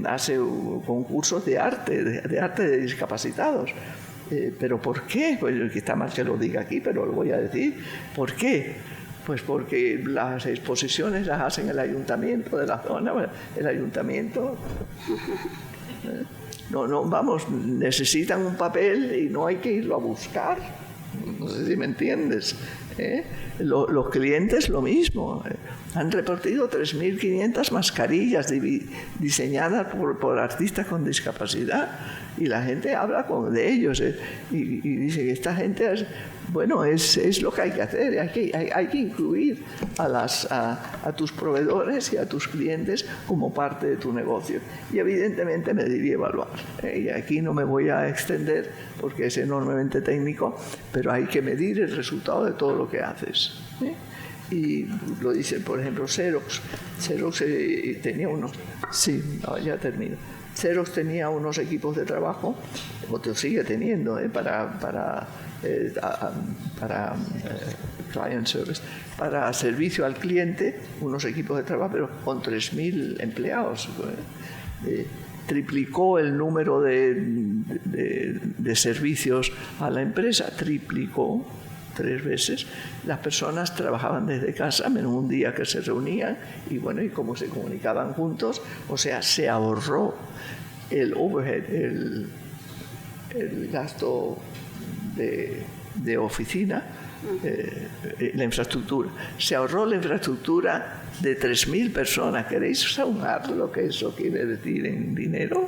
hace concursos de arte de discapacitados. ¿Pero por qué? Pues está mal que lo diga aquí, pero lo voy a decir. ¿Por qué? Pues porque las exposiciones las hacen el ayuntamiento de la zona, el ayuntamiento... vamos, necesitan un papel y no hay que irlo a buscar. No sé si me entiendes. Los clientes lo mismo. Han repartido 3.500 mascarillas diseñadas por artistas con discapacidad y la gente habla de ellos y dice que esta gente es lo que hay que hacer. Hay que incluir a tus proveedores y a tus clientes como parte de tu negocio. Y evidentemente medir y evaluar. Y aquí no me voy a extender porque es enormemente técnico, pero hay que medir el resultado de todo lo que haces. Y lo dice, por ejemplo, Xerox. Xerox tenía unos... Sí, ya termino. Xerox tenía unos equipos de trabajo, o te sigue teniendo, para client service, para servicio al cliente, unos equipos de trabajo, pero con 3.000 empleados. Triplicó el número de servicios a la empresa, triplicó 3 veces. Las personas trabajaban desde casa, menos un día que se reunían, y como se comunicaban juntos, o sea, se ahorró el overhead, el gasto de oficina, la infraestructura. Se ahorró la infraestructura de 3.000 personas. ¿Queréis saber lo que eso quiere decir en dinero?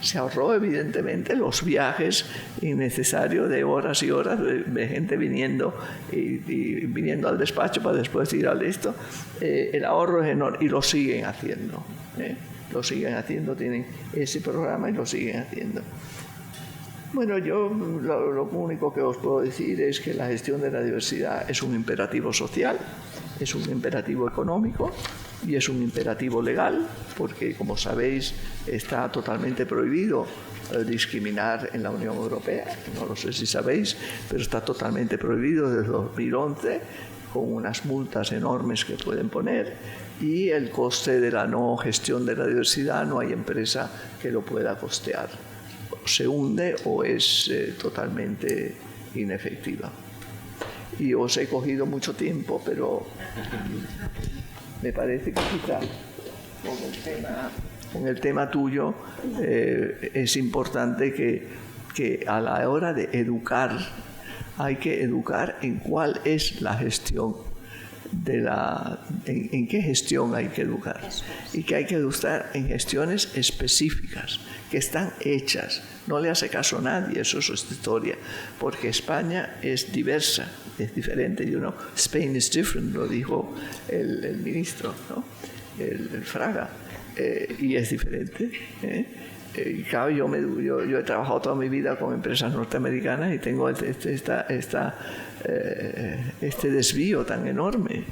Se ahorró evidentemente los viajes innecesarios de horas y horas de gente viniendo y viniendo al despacho para después ir al esto. El ahorro es enorme y lo siguen haciendo. Lo siguen haciendo, tienen ese programa y lo siguen haciendo. Bueno, yo lo único que os puedo decir es que la gestión de la diversidad es un imperativo social, es un imperativo económico y es un imperativo legal, porque, como sabéis, está totalmente prohibido discriminar en la Unión Europea. No lo sé si sabéis, pero está totalmente prohibido desde 2011, con unas multas enormes que pueden poner, y el coste de la no gestión de la diversidad no hay empresa que lo pueda costear. O se hunde o es totalmente inefectiva. Y os he cogido mucho tiempo, pero me parece que quizá con el tema tuyo es importante que a la hora de educar hay que educar en cuál es la gestión en qué gestión hay que educar, y que hay que educar en gestiones específicas que están hechas. No le hace caso a nadie, eso es otra historia, porque España es diversa, es diferente. Spain is different, lo dijo el ministro, ¿no? el Fraga, y es diferente. Y claro, yo he trabajado toda mi vida con empresas norteamericanas y tengo este desvío tan enorme,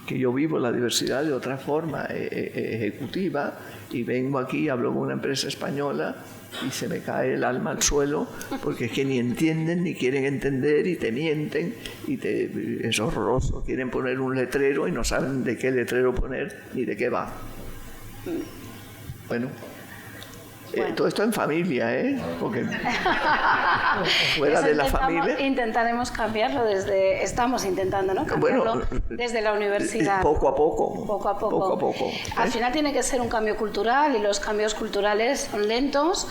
que yo vivo la diversidad de otra forma ejecutiva, y vengo aquí, hablo con una empresa española y se me cae el alma al suelo, porque es que ni entienden ni quieren entender y te mienten es horroroso. Quieren poner un letrero y no saben de qué letrero poner ni de qué va. Bueno. Todo esto en familia, porque fuera de la familia. Intentaremos cambiarlo estamos intentando, ¿no? Cambiarlo desde la universidad. Poco a poco. Al final tiene que ser un cambio cultural, y los cambios culturales son lentos,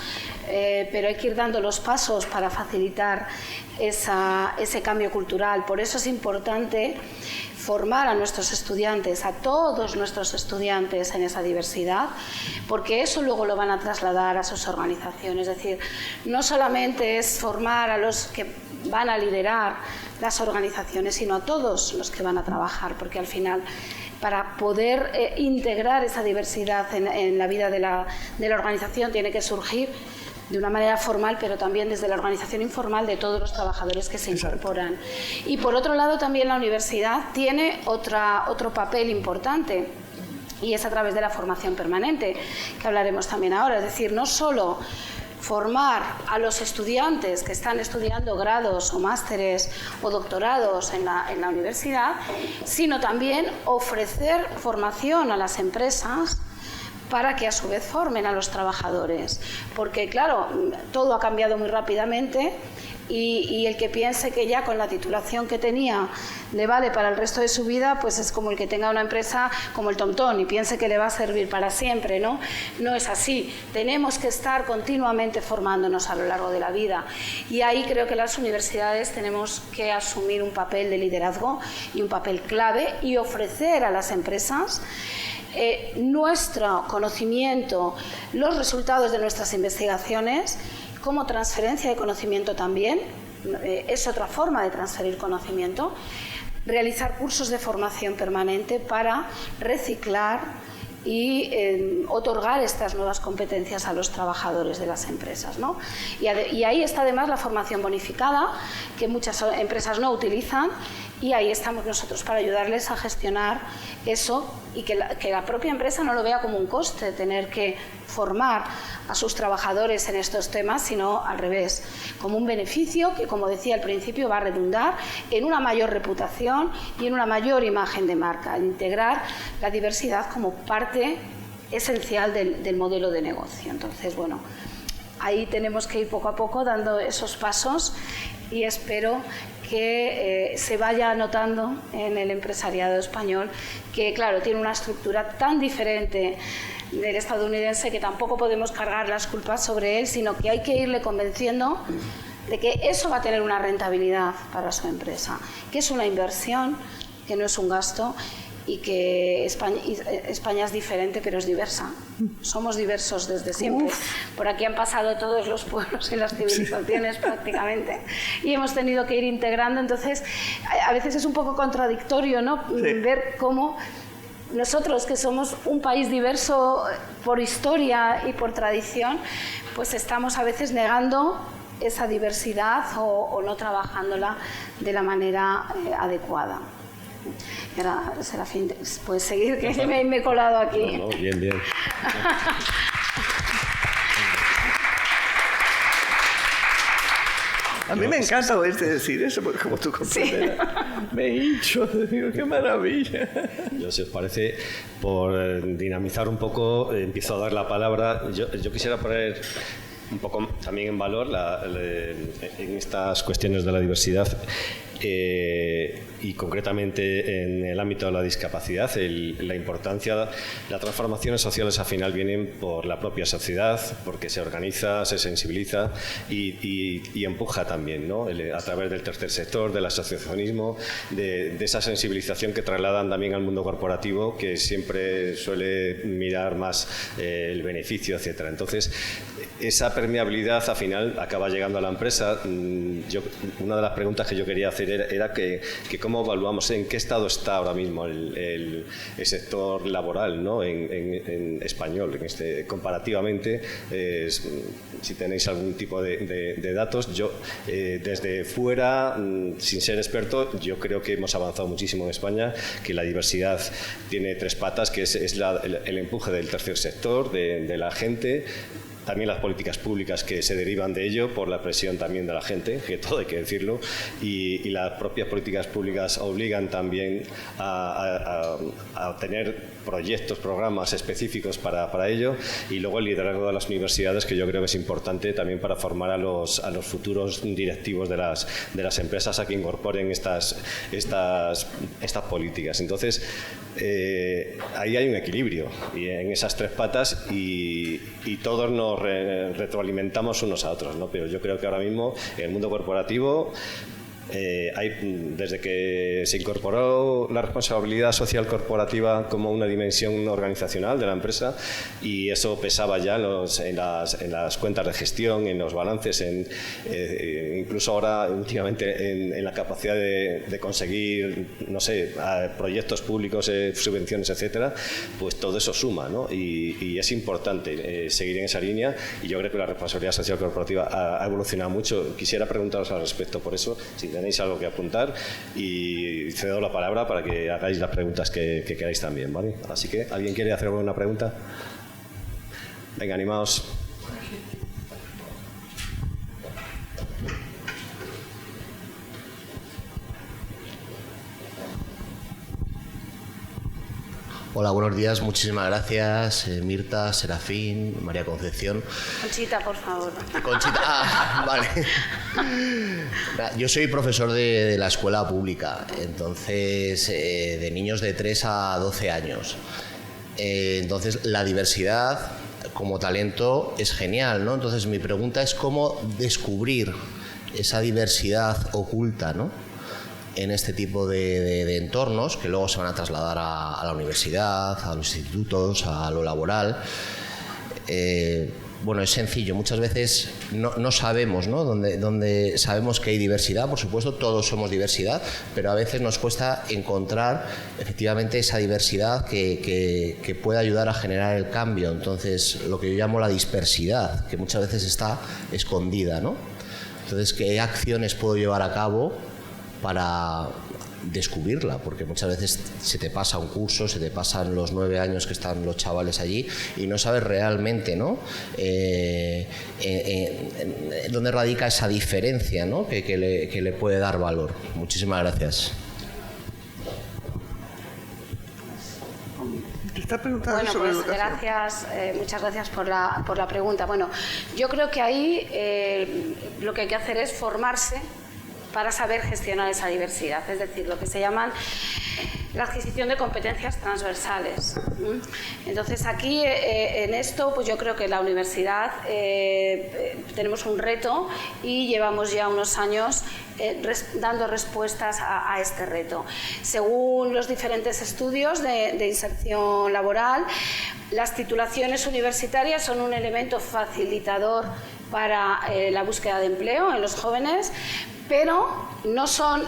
pero hay que ir dando los pasos para facilitar ese cambio cultural. Por eso es importante formar a nuestros estudiantes, a todos nuestros estudiantes, en esa diversidad, porque eso luego lo van a trasladar a sus organizaciones. Es decir, no solamente es formar a los que van a liderar las organizaciones, sino a todos los que van a trabajar, porque al final para poder integrar esa diversidad en la vida de la organización tiene que surgir de una manera formal, pero también desde la organización informal de todos los trabajadores que se incorporan. Y por otro lado, también la universidad tiene otro papel importante, y es a través de la formación permanente, que hablaremos también ahora. Es decir, no solo formar a los estudiantes que están estudiando grados o másteres o doctorados en la universidad, sino también ofrecer formación a las empresas para que a su vez formen a los trabajadores. Porque claro, todo ha cambiado muy rápidamente y el que piense que ya con la titulación que tenía le vale para el resto de su vida, pues es como el que tenga una empresa como el TomTom y piense que le va a servir para siempre, ¿no? No es así. Tenemos que estar continuamente formándonos a lo largo de la vida. Y ahí creo que las universidades tenemos que asumir un papel de liderazgo y un papel clave y ofrecer a las empresas nuestro conocimiento, los resultados de nuestras investigaciones como transferencia de conocimiento también, es otra forma de transferir conocimiento, realizar cursos de formación permanente para reciclar y otorgar estas nuevas competencias a los trabajadores de las empresas, ¿no? Y ahí está además la formación bonificada, que muchas empresas no utilizan, y ahí estamos nosotros para ayudarles a gestionar eso y que la propia empresa no lo vea como un coste tener que formar a sus trabajadores en estos temas, sino al revés, como un beneficio que, como decía al principio, va a redundar en una mayor reputación y en una mayor imagen de marca, integrar la diversidad como parte esencial del modelo de negocio. Entonces, bueno, ahí tenemos que ir poco a poco dando esos pasos y espero que se vaya notando en el empresariado español que, claro, tiene una estructura tan diferente del estadounidense que tampoco podemos cargar las culpas sobre él, sino que hay que irle convenciendo de que eso va a tener una rentabilidad para su empresa, que es una inversión, que no es un gasto y que España es diferente, pero es diversa. Somos diversos desde siempre. Por aquí han pasado todos los pueblos y las civilizaciones prácticamente y hemos tenido que ir integrando. Entonces, a veces es un poco contradictorio, ¿no? Sí. Ver cómo nosotros, que somos un país diverso por historia y por tradición, pues estamos a veces negando esa diversidad o no trabajándola de la manera adecuada. Y ahora, Serafín, puedes seguir, que me he colado aquí. No, bien, bien. A mí me encanta oírte decir eso, porque como tú comprenderás, me hincho, digo, qué maravilla. Yo, si os parece, por dinamizar un poco, empiezo a dar la palabra. Yo quisiera poner un poco también en valor en estas cuestiones de la diversidad y concretamente en el ámbito de la discapacidad, la importancia, las transformaciones sociales al final vienen por la propia sociedad, porque se organiza, se sensibiliza y empuja también, ¿no? A través del tercer sector, del asociacionismo, de esa sensibilización que trasladan también al mundo corporativo, que siempre suele mirar más el beneficio, etcétera. Entonces, esa permeabilidad al final acaba llegando a la empresa. Una de las preguntas que yo quería hacer era que cómo evaluamos, en qué estado está ahora mismo el sector laboral, ¿no? en español, comparativamente, si tenéis algún tipo de datos. Yo, desde fuera, sin ser experto, yo creo que hemos avanzado muchísimo en España, que la diversidad tiene tres patas, que es el empuje del tercer sector, de la gente, también las políticas públicas que se derivan de ello por la presión también de la gente, que todo hay que decirlo, y las propias políticas públicas obligan también a tener proyectos, programas específicos para ello, y luego el liderazgo de las universidades, que yo creo que es importante también para formar a los futuros directivos de las empresas a que incorporen estas políticas. Entonces, ahí hay un equilibrio y en esas tres patas y todos nos retroalimentamos unos a otros, ¿no? Pero yo creo que ahora mismo en el mundo corporativo Desde que se incorporó la responsabilidad social corporativa como una dimensión organizacional de la empresa, y eso pesaba ya en las cuentas de gestión, en los balances, incluso ahora últimamente en la capacidad de conseguir, no sé, proyectos públicos, subvenciones, etcétera, pues todo eso suma, ¿no? Y es importante seguir en esa línea, y yo creo que la responsabilidad social corporativa ha evolucionado mucho. Quisiera preguntaros al respecto, por eso, si tenéis algo que apuntar, y cedo la palabra para que hagáis las preguntas que queráis también, ¿vale? Así que, ¿alguien quiere hacer alguna pregunta? Venga, animaos. Hola, buenos días. Muchísimas gracias, Mirta, Serafín, María Concepción. Conchita, por favor. Conchita, vale. Yo soy profesor de la escuela pública, entonces de niños de 3 a 12 años. Entonces la diversidad como talento es genial, ¿no? Entonces mi pregunta es cómo descubrir esa diversidad oculta, ¿no?, en este tipo de entornos que luego se van a trasladar a la universidad, a los institutos, a lo laboral. Bueno, es sencillo. Muchas veces no sabemos, ¿no?, donde sabemos que hay diversidad. Por supuesto, todos somos diversidad, pero a veces nos cuesta encontrar efectivamente esa diversidad que pueda ayudar a generar el cambio. Entonces, lo que yo llamo la dispersidad, que muchas veces está escondida, ¿no? Entonces, ¿qué acciones puedo llevar a cabo para descubrirla? Porque muchas veces se te pasa un curso, se te pasan los 9 años que están los chavales allí y no sabes realmente, ¿no?, dónde radica esa diferencia, ¿no?, que le puede dar valor. Muchísimas gracias. Bueno, pues gracias, muchas gracias por la pregunta. Bueno, yo creo que ahí lo que hay que hacer es formarse para saber gestionar esa diversidad, es decir, lo que se llaman la adquisición de competencias transversales. Entonces aquí en esto pues yo creo que la universidad tenemos un reto y llevamos ya unos años dando respuestas a este reto. Según los diferentes estudios de inserción laboral, las titulaciones universitarias son un elemento facilitador para la búsqueda de empleo en los jóvenes, pero no son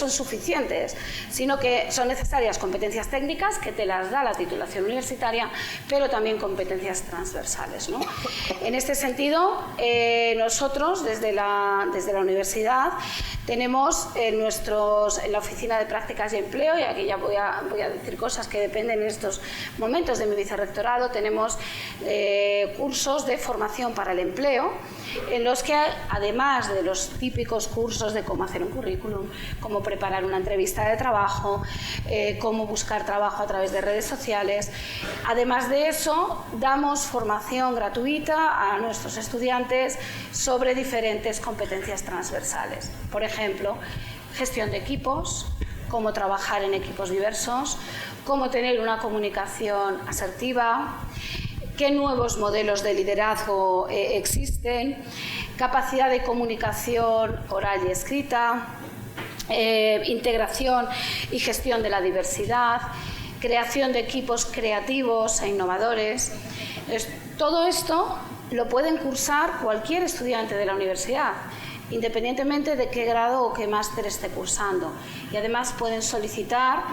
suficientes, sino que son necesarias competencias técnicas que te las da la titulación universitaria, pero también competencias transversales, ¿no? En este sentido, nosotros desde la universidad tenemos en la Oficina de Prácticas y Empleo, y aquí ya voy a decir cosas que dependen en estos momentos de mi vicerrectorado, tenemos cursos de formación para el empleo, en los que además de los típicos cursos de cómo hacer un currículum, cómo preparar una entrevista de trabajo, cómo buscar trabajo a través de redes sociales, además de eso damos formación gratuita a nuestros estudiantes sobre diferentes competencias transversales. Por ejemplo, gestión de equipos, cómo trabajar en equipos diversos, cómo tener una comunicación asertiva, qué nuevos modelos de liderazgo existen, capacidad de comunicación oral y escrita, integración y gestión de la diversidad, creación de equipos creativos e innovadores. Todo esto lo pueden cursar cualquier estudiante de la universidad, independientemente de qué grado o qué máster esté cursando. Y además pueden solicitar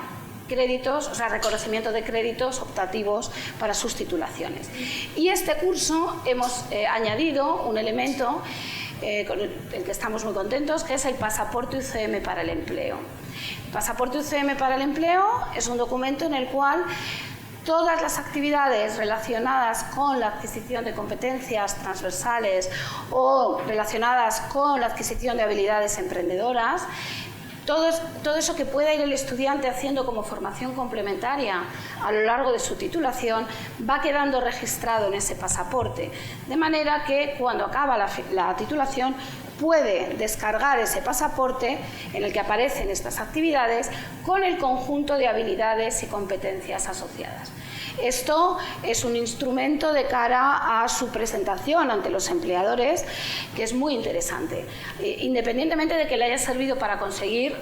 créditos, o sea, reconocimiento de créditos optativos para sus titulaciones. Y este curso hemos añadido un elemento con el que estamos muy contentos, que es el Pasaporte UCM para el Empleo. El Pasaporte UCM para el Empleo es un documento en el cual todas las actividades relacionadas con la adquisición de competencias transversales o relacionadas con la adquisición de habilidades emprendedoras, todo eso que pueda ir el estudiante haciendo como formación complementaria a lo largo de su titulación va quedando registrado en ese pasaporte, de manera que cuando acaba la titulación puede descargar ese pasaporte en el que aparecen estas actividades con el conjunto de habilidades y competencias asociadas. Esto es un instrumento de cara a su presentación ante los empleadores que es muy interesante, independientemente de que le haya servido para conseguir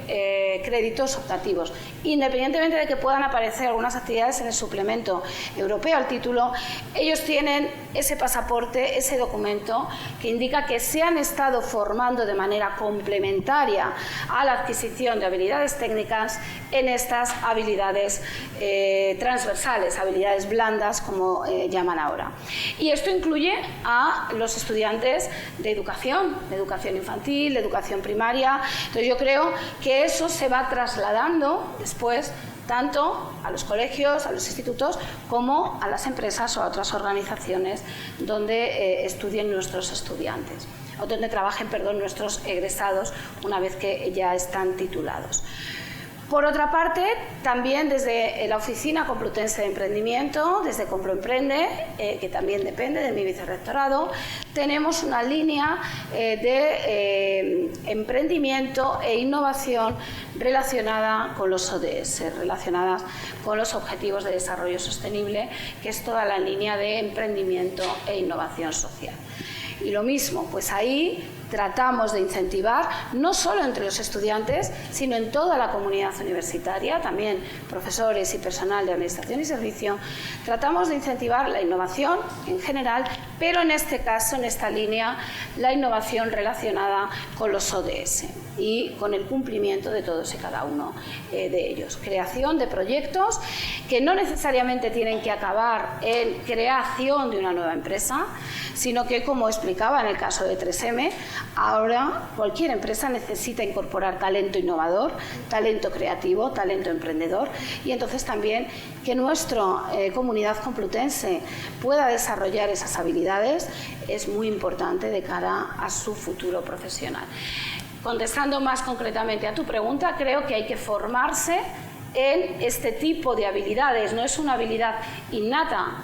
créditos optativos, independientemente de que puedan aparecer algunas actividades en el suplemento europeo al título, ellos tienen ese pasaporte, ese documento que indica que se han estado formando de manera complementaria a la adquisición de habilidades técnicas en estas habilidades transversales, habilidades blandas, como llaman ahora. Y esto incluye a los estudiantes de educación infantil, de educación primaria. Entonces yo creo que eso se va trasladando después tanto a los colegios, a los institutos, como a las empresas o a otras organizaciones donde estudien nuestros estudiantes, o donde trabajen, nuestros egresados una vez que ya están titulados. Por otra parte, también desde la Oficina Complutense de Emprendimiento, desde Compluemprende, que también depende de mi vicerrectorado, tenemos una línea de emprendimiento e innovación relacionada con los ODS, relacionadas con los Objetivos de Desarrollo Sostenible, que es toda la línea de emprendimiento e innovación social. Y lo mismo, pues ahí tratamos de incentivar, no solo entre los estudiantes, sino en toda la comunidad universitaria, también profesores y personal de administración y servicio, tratamos de incentivar la innovación en general, pero en este caso, en esta línea, la innovación relacionada con los ODS y con el cumplimiento de todos y cada uno de ellos. Creación de proyectos que no necesariamente tienen que acabar en creación de una nueva empresa, sino que, como explicaba en el caso de 3M, ahora cualquier empresa necesita incorporar talento innovador, talento creativo, talento emprendedor, y entonces también que nuestra comunidad complutense pueda desarrollar esas habilidades es muy importante de cara a su futuro profesional. Contestando más concretamente a tu pregunta, creo que hay que formarse en este tipo de habilidades. No es una habilidad innata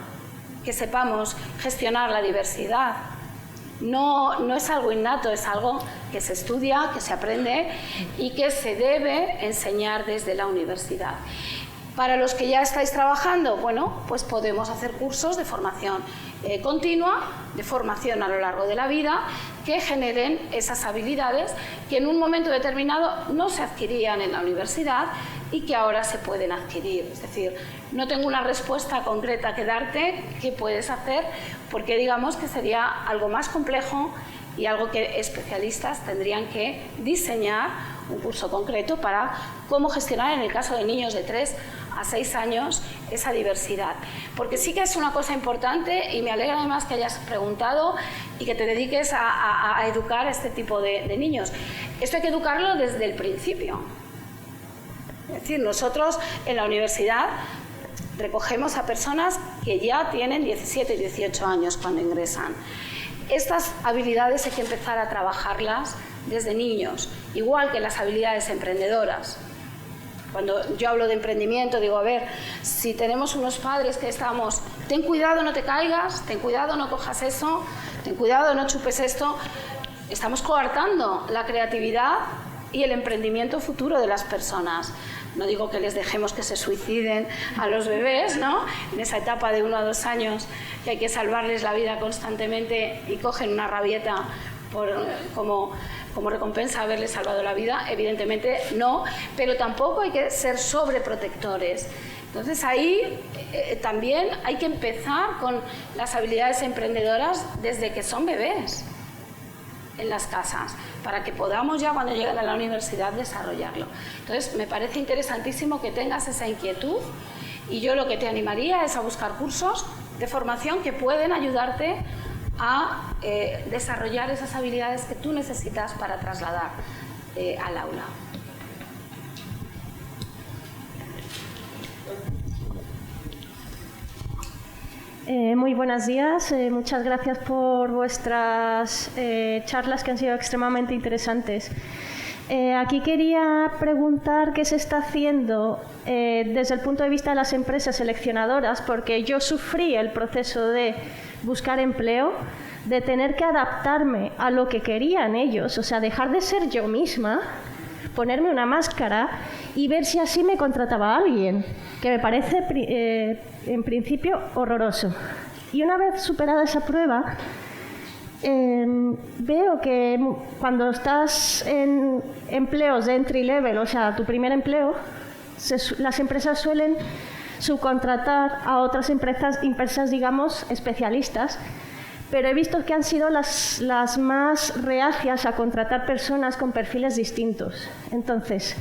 que sepamos gestionar la diversidad. No es algo innato, es algo que se estudia, que se aprende y que se debe enseñar desde la universidad. Para los que ya estáis trabajando, bueno, pues podemos hacer cursos de formación continua, de formación a lo largo de la vida, que generen esas habilidades que en un momento determinado no se adquirían en la universidad y que ahora se pueden adquirir. Es decir, no tengo una respuesta concreta que darte, qué puedes hacer, porque digamos que sería algo más complejo y algo que especialistas tendrían que diseñar un curso concreto para cómo gestionar, en el caso de niños de 3 a 6 años, esa diversidad. Porque sí que es una cosa importante y me alegra además que hayas preguntado y que te dediques a educar a este tipo de niños. Esto hay que educarlo desde el principio. Es decir, nosotros en la universidad recogemos a personas que ya tienen 17 y 18 años cuando ingresan. Estas habilidades hay que empezar a trabajarlas desde niños, igual que las habilidades emprendedoras. Cuando yo hablo de emprendimiento, digo, a ver, si tenemos unos padres que estamos, ten cuidado, no te caigas, ten cuidado, no cojas eso, ten cuidado, no chupes esto, estamos coartando la creatividad y el emprendimiento futuro de las personas. No digo que les dejemos que se suiciden a los bebés, ¿no? En esa etapa de 1 a 2 años que hay que salvarles la vida constantemente y cogen una rabieta como recompensa haberles salvado la vida, evidentemente no, pero tampoco hay que ser sobreprotectores. Entonces ahí también hay que empezar con las habilidades emprendedoras desde que son bebés en las casas, para que podamos ya cuando lleguen a la universidad desarrollarlo. Entonces me parece interesantísimo que tengas esa inquietud y yo lo que te animaría es a buscar cursos de formación que pueden ayudarte a desarrollar esas habilidades que tú necesitas para trasladar al aula. Muy buenos días, muchas gracias por vuestras charlas que han sido extremadamente interesantes. Aquí quería preguntar qué se está haciendo desde el punto de vista de las empresas seleccionadoras, porque yo sufrí el proceso de buscar empleo, de tener que adaptarme a lo que querían ellos, o sea, dejar de ser yo misma ponerme una máscara y ver si así me contrataba a alguien, que me parece en principio horroroso. Y una vez superada esa prueba, veo que cuando estás en empleos de entry level, o sea, tu primer empleo, las empresas suelen subcontratar a otras empresas, digamos, especialistas, pero he visto que han sido las más reacias a contratar personas con perfiles distintos. Entonces,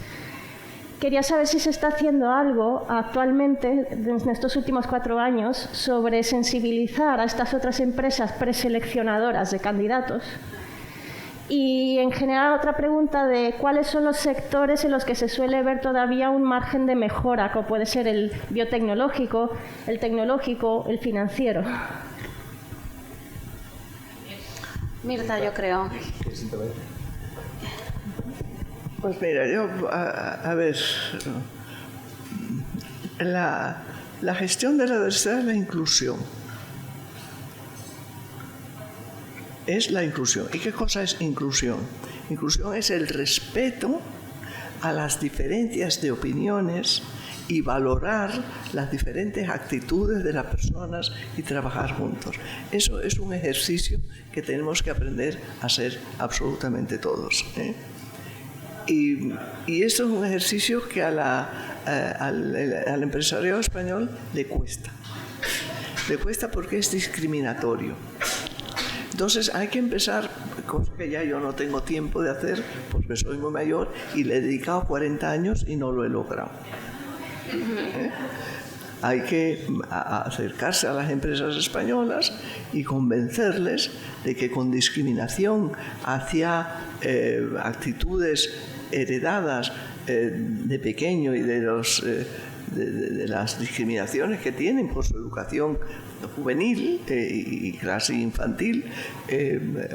quería saber si se está haciendo algo actualmente, en estos últimos 4 años, sobre sensibilizar a estas otras empresas preseleccionadoras de candidatos. Y, en general, otra pregunta de cuáles son los sectores en los que se suele ver todavía un margen de mejora, como puede ser el biotecnológico, el tecnológico, el financiero. Mirta, yo creo. Pues mira, yo, a ver, la gestión de la diversidad es la inclusión. Es la inclusión. ¿Y qué cosa es inclusión? Inclusión es el respeto a las diferencias de opiniones y valorar las diferentes actitudes de las personas y trabajar juntos. Eso es un ejercicio que tenemos que aprender a hacer absolutamente todos, ¿eh? Y esto es un ejercicio que al empresariado español le cuesta. Le cuesta porque es discriminatorio. Entonces hay que empezar, cosa que ya yo no tengo tiempo de hacer porque soy muy mayor y le he dedicado 40 años y no lo he logrado. Hay que acercarse a las empresas españolas y convencerles de que con discriminación hacia actitudes heredadas de pequeño y de las discriminaciones que tienen por su educación juvenil y casi infantil,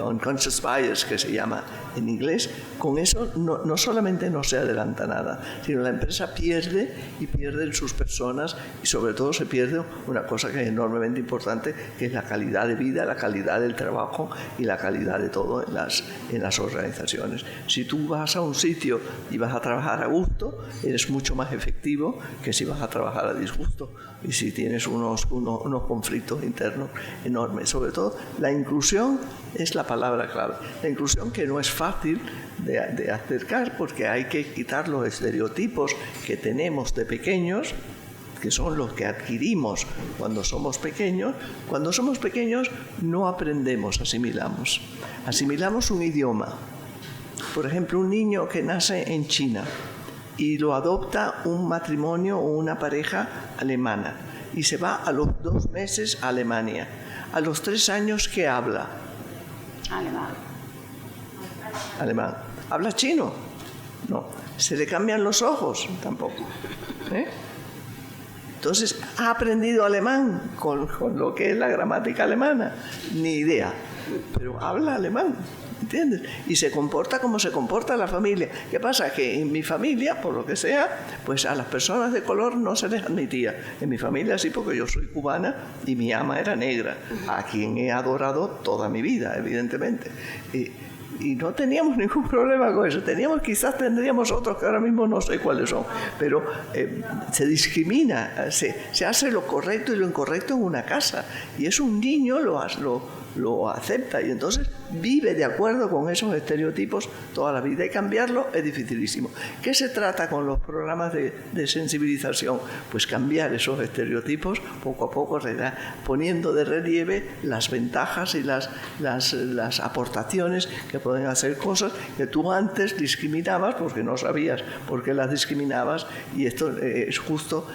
unconscious bias, que se llama en inglés, con eso no solamente no se adelanta nada, sino la empresa pierde y pierden sus personas y sobre todo se pierde una cosa que es enormemente importante, que es la calidad de vida, la calidad del trabajo y la calidad de todo en las organizaciones. Si tú vas a un sitio y vas a trabajar a gusto, eres mucho más efectivo que si vas a trabajar a disgusto y si tienes unos conflictos internos enormes. Sobre todo, la inclusión es la palabra clave. La inclusión que no es fácil de acercar porque hay que quitar los estereotipos que tenemos de pequeños, que son los que adquirimos cuando somos pequeños. Cuando somos pequeños no aprendemos, asimilamos. Asimilamos un idioma. Por ejemplo, un niño que nace en China y lo adopta un matrimonio o una pareja alemana y se va a los 2 meses a Alemania. A los 3 años, ¿qué habla? Alemán. ¿Habla chino? No. ¿Se le cambian los ojos? Tampoco. Entonces, ¿ha aprendido alemán con lo que es la gramática alemana? Ni idea. Pero habla alemán. ¿Entiendes? Y se comporta como se comporta la familia. ¿Qué pasa? Que en mi familia, por lo que sea, pues a las personas de color no se les admitía. En mi familia sí, porque yo soy cubana y mi ama era negra, a quien he adorado toda mi vida, evidentemente. Y no teníamos ningún problema con eso. Quizás tendríamos otros que ahora mismo no sé cuáles son, pero se discrimina, se hace lo correcto y lo incorrecto en una casa. Y es un niño, lo acepta y entonces vive de acuerdo con esos estereotipos toda la vida y cambiarlo es dificilísimo. ¿Qué se trata con los programas de sensibilización? Pues cambiar esos estereotipos poco a poco, poniendo de relieve las ventajas y las aportaciones que pueden hacer cosas que tú antes discriminabas porque no sabías por qué las discriminabas, y esto es justo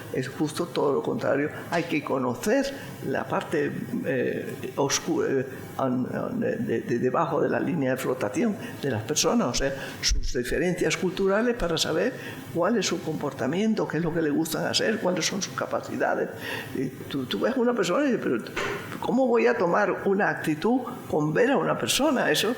todo lo contrario. Hay que conocer la parte oscura debajo de la línea de flotación de las personas, o sea, sus diferencias culturales, para saber cuál es su comportamiento, qué es lo que le gustan hacer, cuáles son sus capacidades. Tú ves a una persona y dices, pero ¿cómo voy a tomar una actitud con ver a una persona? Eso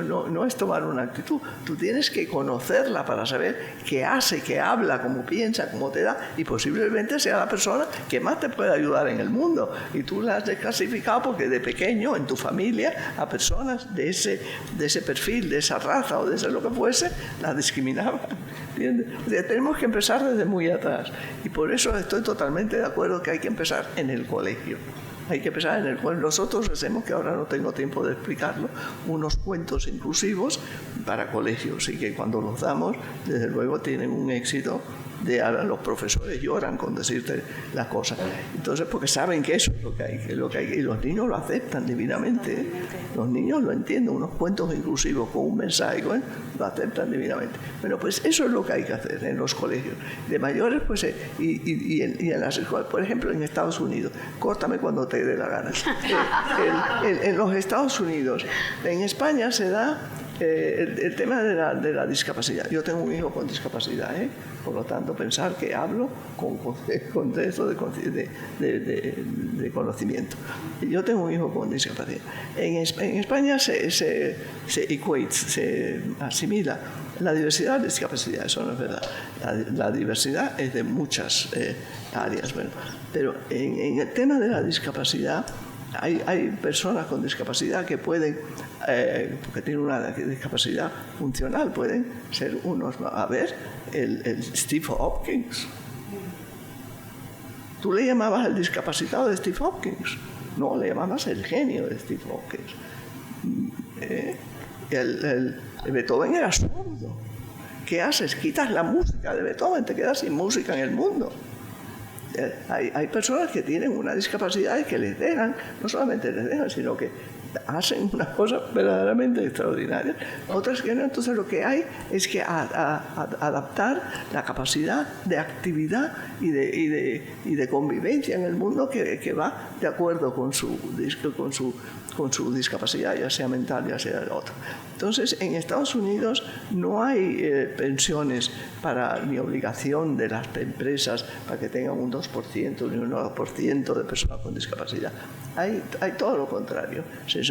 no es tomar una actitud. Tú tienes que conocerla para saber qué hace, qué habla, cómo piensa, cómo te da, y posiblemente sea la persona que más te puede ayudar en el mundo. Y tú la has desclasificado porque de pequeño, en tu familia, a personas de ese perfil, de esa raza o de ese lo que fuese, las discriminaban. ¿Entiendes? O sea, tenemos que empezar desde muy atrás. Y por eso estoy totalmente de acuerdo que hay que empezar en el colegio. Hay que pensar en el cual nosotros hacemos, que ahora no tengo tiempo de explicarlo, unos cuentos inclusivos para colegios, y que cuando los damos, desde luego tienen un éxito. Ahora los profesores lloran con decirte las cosas. Entonces, porque saben que eso es lo que hay, y los niños lo aceptan divinamente, ¿eh? Los niños lo entienden, unos cuentos inclusivos con un mensaje, ¿eh? Lo aceptan divinamente. Bueno, pues eso es lo que hay que hacer en los colegios. De mayores, pues, y en las escuelas, por ejemplo, en Estados Unidos, córtame cuando te dé la gana. En los Estados Unidos, en España se da el tema de la discapacidad. Yo tengo un hijo con discapacidad, ¿eh? Por lo tanto, pensar que hablo con eso de conocimiento. Yo tengo un hijo con discapacidad. En España se asimila la diversidad de discapacidad. Eso no es verdad. La diversidad es de muchas áreas. Bueno, pero en el tema de la discapacidad, hay personas con discapacidad que pueden, porque tienen una discapacidad funcional, pueden ser unos. A ver, el Steve Hopkins. ¿Tú le llamabas el discapacitado de Steve Hopkins? No, le llamabas el genio de Steve Hopkins. El Beethoven era sordo. ¿Qué haces? Quitas la música de Beethoven, te quedas sin música en el mundo. Hay personas que tienen una discapacidad y que les dejan, no solamente les dejan, sino que hacen unas cosas verdaderamente extraordinarias. Otras que no. Entonces lo que hay es que adaptar la capacidad de actividad y de convivencia en el mundo que va de acuerdo con su discapacidad, ya sea mental, ya sea otra. Entonces, en Estados Unidos no hay pensiones ni obligación de las empresas para que tengan un 2% ni un 1% de personas con discapacidad. Hay todo lo contrario.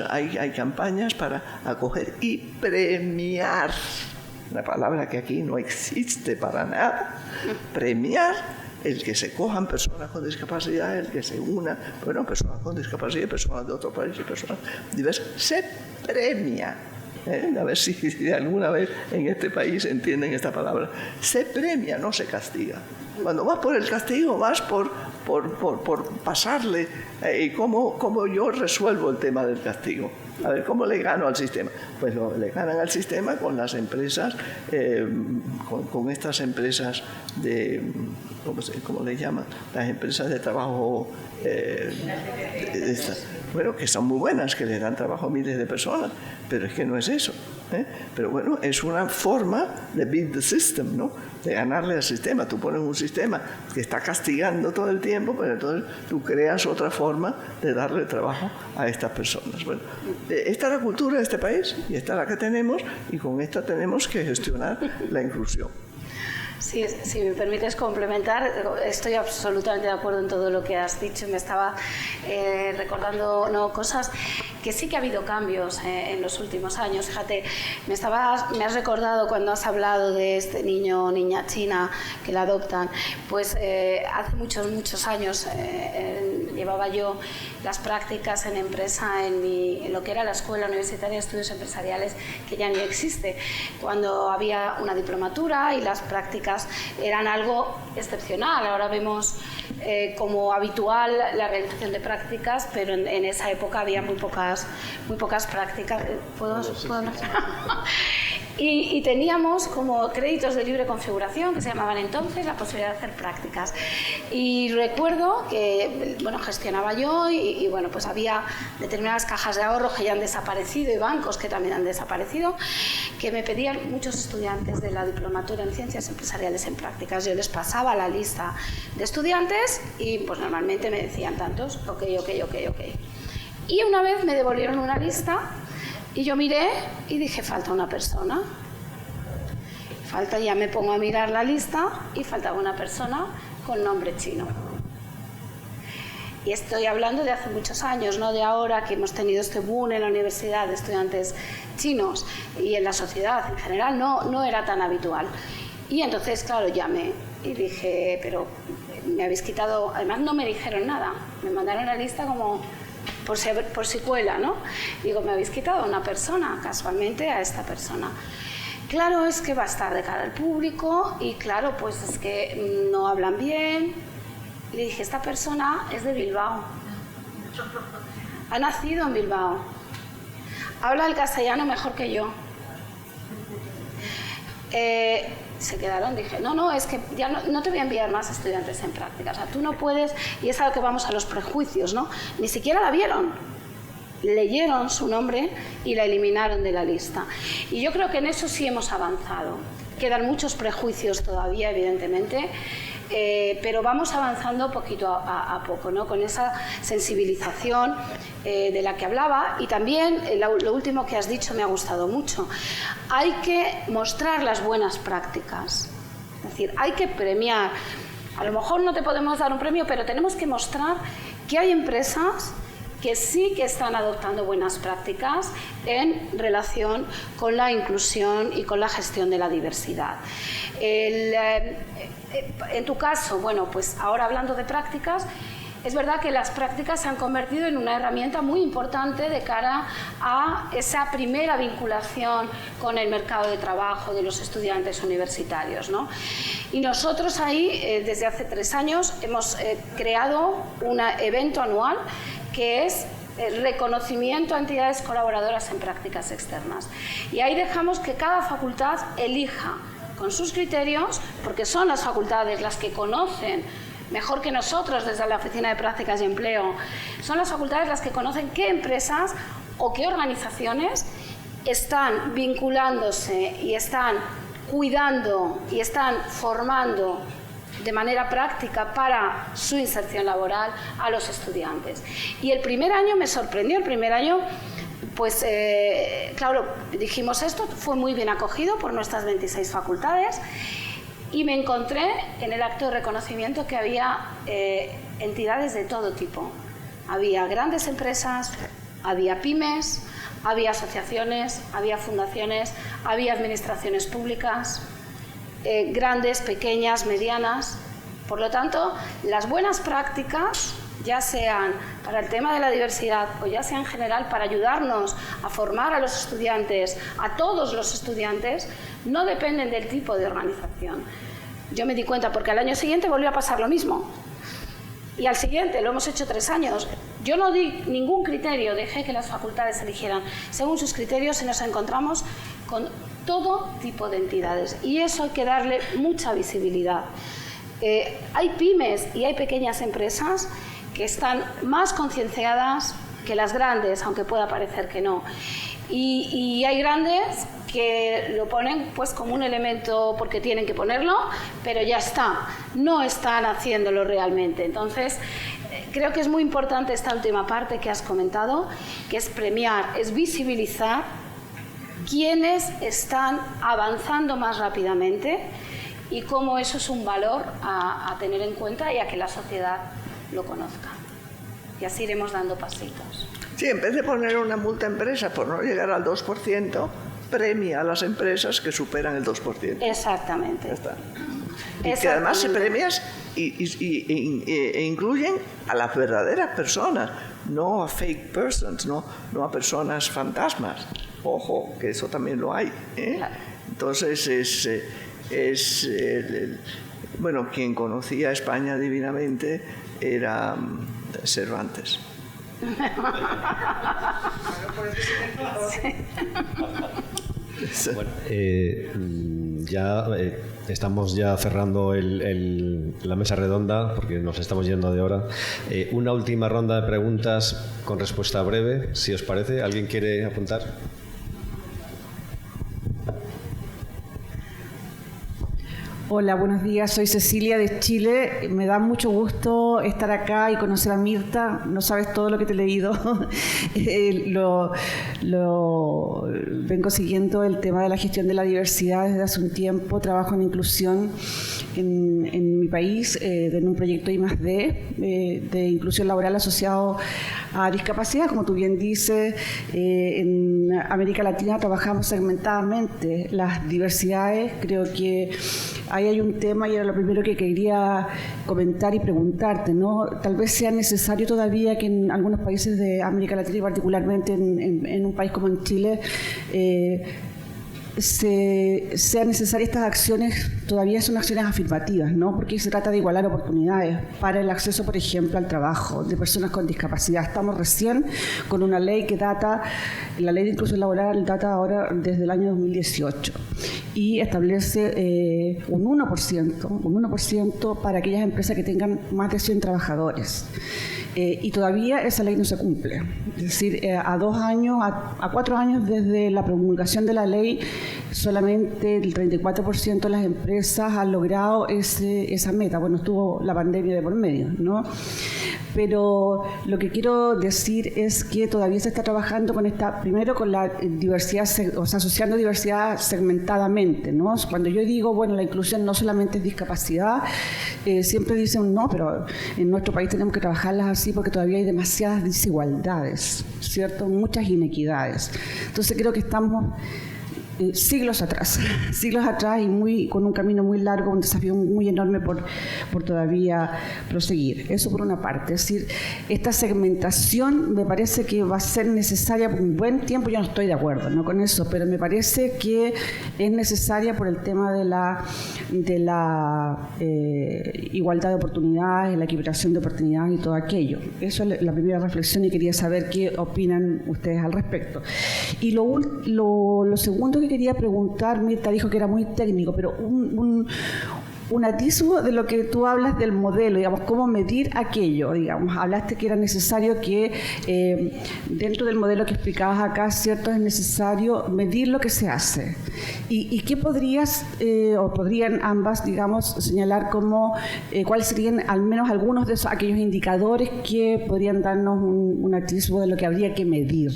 Hay campañas para acoger y premiar, una palabra que aquí no existe para nada, premiar el que se cojan personas con discapacidad, el que se unan, bueno, personas con discapacidad, personas de otro país y personas diversas, se premia. A ver si alguna vez en este país entienden esta palabra. Se premia, no se castiga. Cuando vas por el castigo, vas por pasarle cómo yo resuelvo el tema del castigo. A ver, ¿cómo le gano al sistema? Pues le ganan al sistema con las empresas, con estas empresas de, ¿cómo le llaman? Las empresas de trabajo, bueno, que son muy buenas, que le dan trabajo a miles de personas, pero es que no es eso. Pero bueno, es una forma de beat the system, ¿no? De ganarle al sistema. Tú pones un sistema que está castigando todo el tiempo, pero entonces tú creas otra forma de darle trabajo a estas personas. Bueno, esta es la cultura de este país y esta es la que tenemos, y con esta tenemos que gestionar la inclusión. Sí, si me permites complementar, estoy absolutamente de acuerdo en todo lo que has dicho. Me estaba recordando cosas que sí que ha habido cambios en los últimos años. Fíjate, me has recordado cuando has hablado de este niño o niña china que la adoptan. Pues hace muchos años llevaba yo las prácticas en empresa en lo que era la Escuela Universitaria de Estudios Empresariales, que ya ni existe, cuando había una diplomatura y las prácticas eran algo excepcional. Ahora vemos como habitual la realización de prácticas, pero en esa época había muy pocas prácticas. ¿Puedo hablar? Y teníamos como créditos de libre configuración, que se llamaban entonces, la posibilidad de hacer prácticas. Y recuerdo que, bueno, gestionaba yo y bueno, pues había determinadas cajas de ahorro que ya han desaparecido y bancos que también han desaparecido, que me pedían muchos estudiantes de la diplomatura en Ciencias Empresariales en Prácticas. Yo les pasaba la lista de estudiantes y pues normalmente me decían tantos, ok. Y una vez me devolvieron una lista y yo miré y dije, falta una persona. Ya me pongo a mirar la lista y faltaba una persona con nombre chino. Y estoy hablando de hace muchos años, no de ahora, que hemos tenido este boom en la universidad de estudiantes chinos y en la sociedad en general, no era tan habitual. Y entonces, claro, llamé y dije, pero me habéis quitado, además no me dijeron nada, me mandaron la lista como por si cuela, ¿no? Digo, me habéis quitado a una persona, casualmente a esta persona. Claro, es que va a estar de cara al público y claro, pues es que no hablan bien. Le dije, esta persona es de Bilbao, ha nacido en Bilbao, habla el castellano mejor que yo. Se quedaron, dije, no, es que ya no te voy a enviar más estudiantes en práctica, o sea, tú no puedes, y es a lo que vamos a los prejuicios, ¿no? Ni siquiera la vieron, leyeron su nombre y la eliminaron de la lista. Y yo creo que en eso sí hemos avanzado. Quedan muchos prejuicios todavía, evidentemente, pero vamos avanzando poquito a poco, ¿no? Con esa sensibilización de la que hablaba. Y también lo último que has dicho me ha gustado mucho. Hay que mostrar las buenas prácticas, es decir, hay que premiar. A lo mejor no te podemos dar un premio, pero tenemos que mostrar que hay empresas que sí que están adoptando buenas prácticas en relación con la inclusión y con la gestión de la diversidad. En tu caso, bueno, pues ahora hablando de prácticas, es verdad que las prácticas se han convertido en una herramienta muy importante de cara a esa primera vinculación con el mercado de trabajo de los estudiantes universitarios, ¿no? Y nosotros ahí, desde hace 3 años, hemos creado un evento anual que es el reconocimiento a entidades colaboradoras en prácticas externas. Y ahí dejamos que cada facultad elija con sus criterios, porque son las facultades las que conocen mejor que nosotros desde la Oficina de Prácticas y Empleo, son las facultades las que conocen qué empresas o qué organizaciones están vinculándose y están cuidando y están formando de manera práctica para su inserción laboral a los estudiantes. Y el primer año me sorprendió, el primer año, pues claro, dijimos esto, fue muy bien acogido por nuestras 26 facultades y me encontré en el acto de reconocimiento que había entidades de todo tipo. Había grandes empresas, había pymes, había asociaciones, había fundaciones, había administraciones públicas, grandes, pequeñas, medianas. Por lo tanto, las buenas prácticas, ya sean para el tema de la diversidad o ya sea en general para ayudarnos a formar a los estudiantes, a todos los estudiantes, no dependen del tipo de organización. Yo me di cuenta porque al año siguiente volvió a pasar lo mismo. Y al siguiente, lo hemos hecho 3 años. Yo no di ningún criterio, dejé que las facultades eligieran según sus criterios y nos encontramos con todo tipo de entidades. Y eso hay que darle mucha visibilidad. Hay pymes y hay pequeñas empresas que están más concienciadas que las grandes, aunque pueda parecer que no. Y hay grandes que lo ponen pues como un elemento porque tienen que ponerlo, pero ya está, no están haciéndolo realmente. Entonces, creo que es muy importante esta última parte que has comentado, que es premiar, es visibilizar quiénes están avanzando más rápidamente y cómo eso es un valor a tener en cuenta y a que la sociedad lo conozca. Y así iremos dando pasitos. Sí, en vez de poner una multa a empresas por no llegar al 2%, premia a las empresas que superan el 2%. Exactamente. Ya está. Y que además se premias e incluyen a las verdaderas personas, no a fake persons, no a personas fantasmas. Ojo, que eso también lo hay, ¿eh? Claro. Entonces bueno, quien conocía a España divinamente era Cervantes. Bueno, ya estamos ya cerrando la mesa redonda porque nos estamos yendo de hora. Una última ronda de preguntas con respuesta breve, si os parece. ¿Alguien quiere apuntar? Hola, buenos días. Soy Cecilia de Chile. Me da mucho gusto estar acá y conocer a Mirta. No sabes todo lo que te he leído. Vengo siguiendo el tema de la gestión de la diversidad desde hace un tiempo. Trabajo en inclusión en mi país, en un proyecto I+D de inclusión laboral asociado a discapacidad. Como tú bien dices, en América Latina trabajamos segmentadamente las diversidades. Creo que ahí hay un tema y era lo primero que quería comentar y preguntarte, ¿no? Tal vez sea necesario todavía que en algunos países de América Latina y particularmente en un país como en Chile sean necesarias estas acciones, todavía son acciones afirmativas, ¿no? Porque se trata de igualar oportunidades para el acceso, por ejemplo, al trabajo de personas con discapacidad. Estamos recién con una ley que data, la ley de inclusión laboral data ahora desde el año 2018 y establece un 1% para aquellas empresas que tengan más de 100 trabajadores. Y todavía esa ley no se cumple. Es decir, a 4 años desde la promulgación de la ley, solamente el 34% de las empresas han logrado esa meta. Bueno, estuvo la pandemia de por medio, ¿no? Pero lo que quiero decir es que todavía se está trabajando primero con la diversidad, o sea, asociando diversidad segmentadamente, ¿no? Cuando yo digo, bueno, la inclusión no solamente es discapacidad, siempre dicen, no, pero en nuestro país tenemos que trabajarlas así porque todavía hay demasiadas desigualdades, ¿cierto? Muchas inequidades. Entonces creo que estamos siglos atrás y con un camino muy largo, un desafío muy enorme por todavía proseguir. Eso por una parte. Es decir, esta segmentación me parece que va a ser necesaria por un buen tiempo. Yo no estoy de acuerdo, ¿no?, con eso, pero me parece que es necesaria por el tema de la igualdad de oportunidades, la equiparación de oportunidades y todo aquello. Eso es la primera reflexión y quería saber qué opinan ustedes al respecto. Y lo segundo que quería preguntar, Mirta dijo que era muy técnico, pero un atisbo de lo que tú hablas del modelo, digamos, cómo medir aquello, digamos. Hablaste que era necesario que dentro del modelo que explicabas acá, ¿cierto?, es necesario medir lo que se hace. ¿Y qué podrías, o podrían ambas, digamos, señalar como cuáles serían al menos algunos de aquellos indicadores que podrían darnos un atisbo de lo que habría que medir